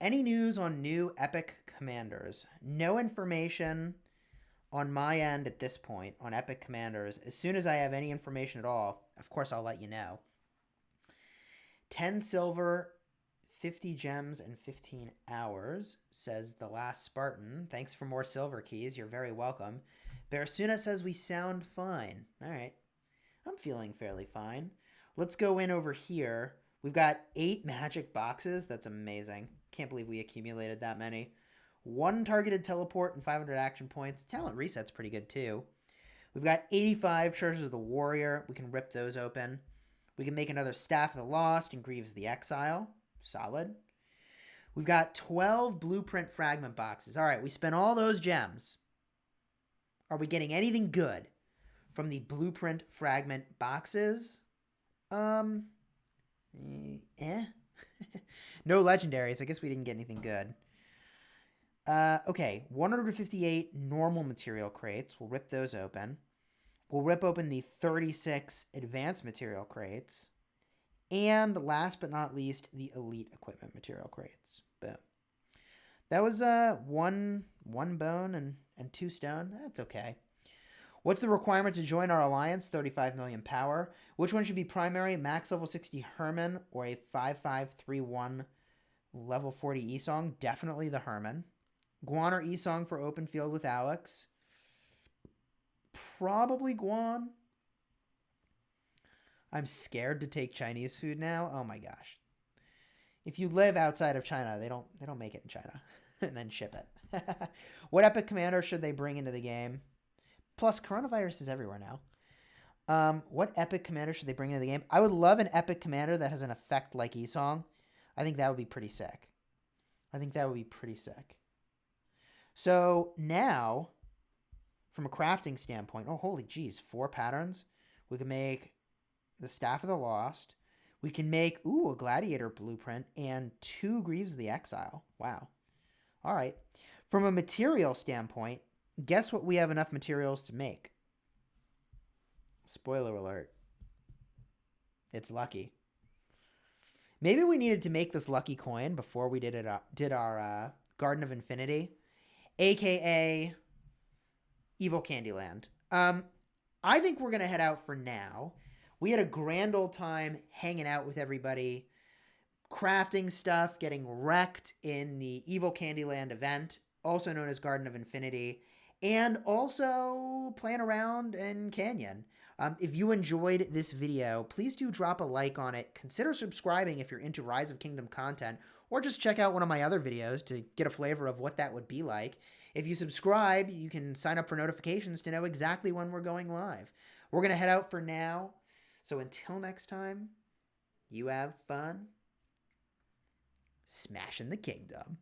Any news on new epic commanders? No information on my end at this point on epic commanders. As soon as I have any information at all, of course I'll let you know. 10 silver, 50 gems, and 15 hours, says the last Spartan. Thanks for more silver keys. You're very welcome. Bearsuna says we sound fine. All right. I'm feeling fairly fine. Let's go in over here. We've got 8 magic boxes. That's amazing. Can't believe we accumulated that many. 1 targeted teleport and 500 action points. Talent reset's pretty good too. We've got 85 Treasures of the Warrior. We can rip those open. We can make another Staff of the Lost and Greaves the Exile. Solid. We've got 12 Blueprint Fragment boxes. All right, we spent all those gems. Are we getting anything good from the Blueprint Fragment boxes? No legendaries. I guess we didn't get anything good. Okay, 158 normal material crates. We'll rip those open. We'll rip open the 36 advanced material crates. And last but not least, the elite equipment material crates. Boom. That was one bone and 2 stone. That's okay. What's the requirement to join our alliance? 35 million power. Which one should be primary? Max level 60 Herman or a 5531 level 40 Esong? Definitely the Herman. Guan or Esong for open field with Alex? Probably Guan. I'm scared to take Chinese food now. Oh my gosh. If you live outside of China, they don't make it in China and then ship it. What epic commander should they bring into the game? Plus, coronavirus is everywhere now. What epic commander should they bring into the game? I would love an epic commander that has an effect like Esong. I think that would be pretty sick. So now, from a crafting standpoint, oh, holy jeez, 4 patterns. We can make the Staff of the Lost. We can make, a Gladiator blueprint and 2 Greaves of the Exile. Wow. All right. From a material standpoint, guess what we have enough materials to make? Spoiler alert. It's lucky. Maybe we needed to make this lucky coin before we did our Garden of Infinity, a.k.a. Evil Candyland. I think we're going to head out for now. We had a grand old time hanging out with everybody, crafting stuff, getting wrecked in the Evil Candyland event, also known as Garden of Infinity, and also playing around in Canyon. If you enjoyed this video, please do drop a like on it. Consider subscribing if you're into Rise of Kingdom content, or just check out one of my other videos to get a flavor of what that would be like. If you subscribe, you can sign up for notifications to know exactly when we're going live. We're going to head out for now. So until next time, you have fun smashing the kingdom.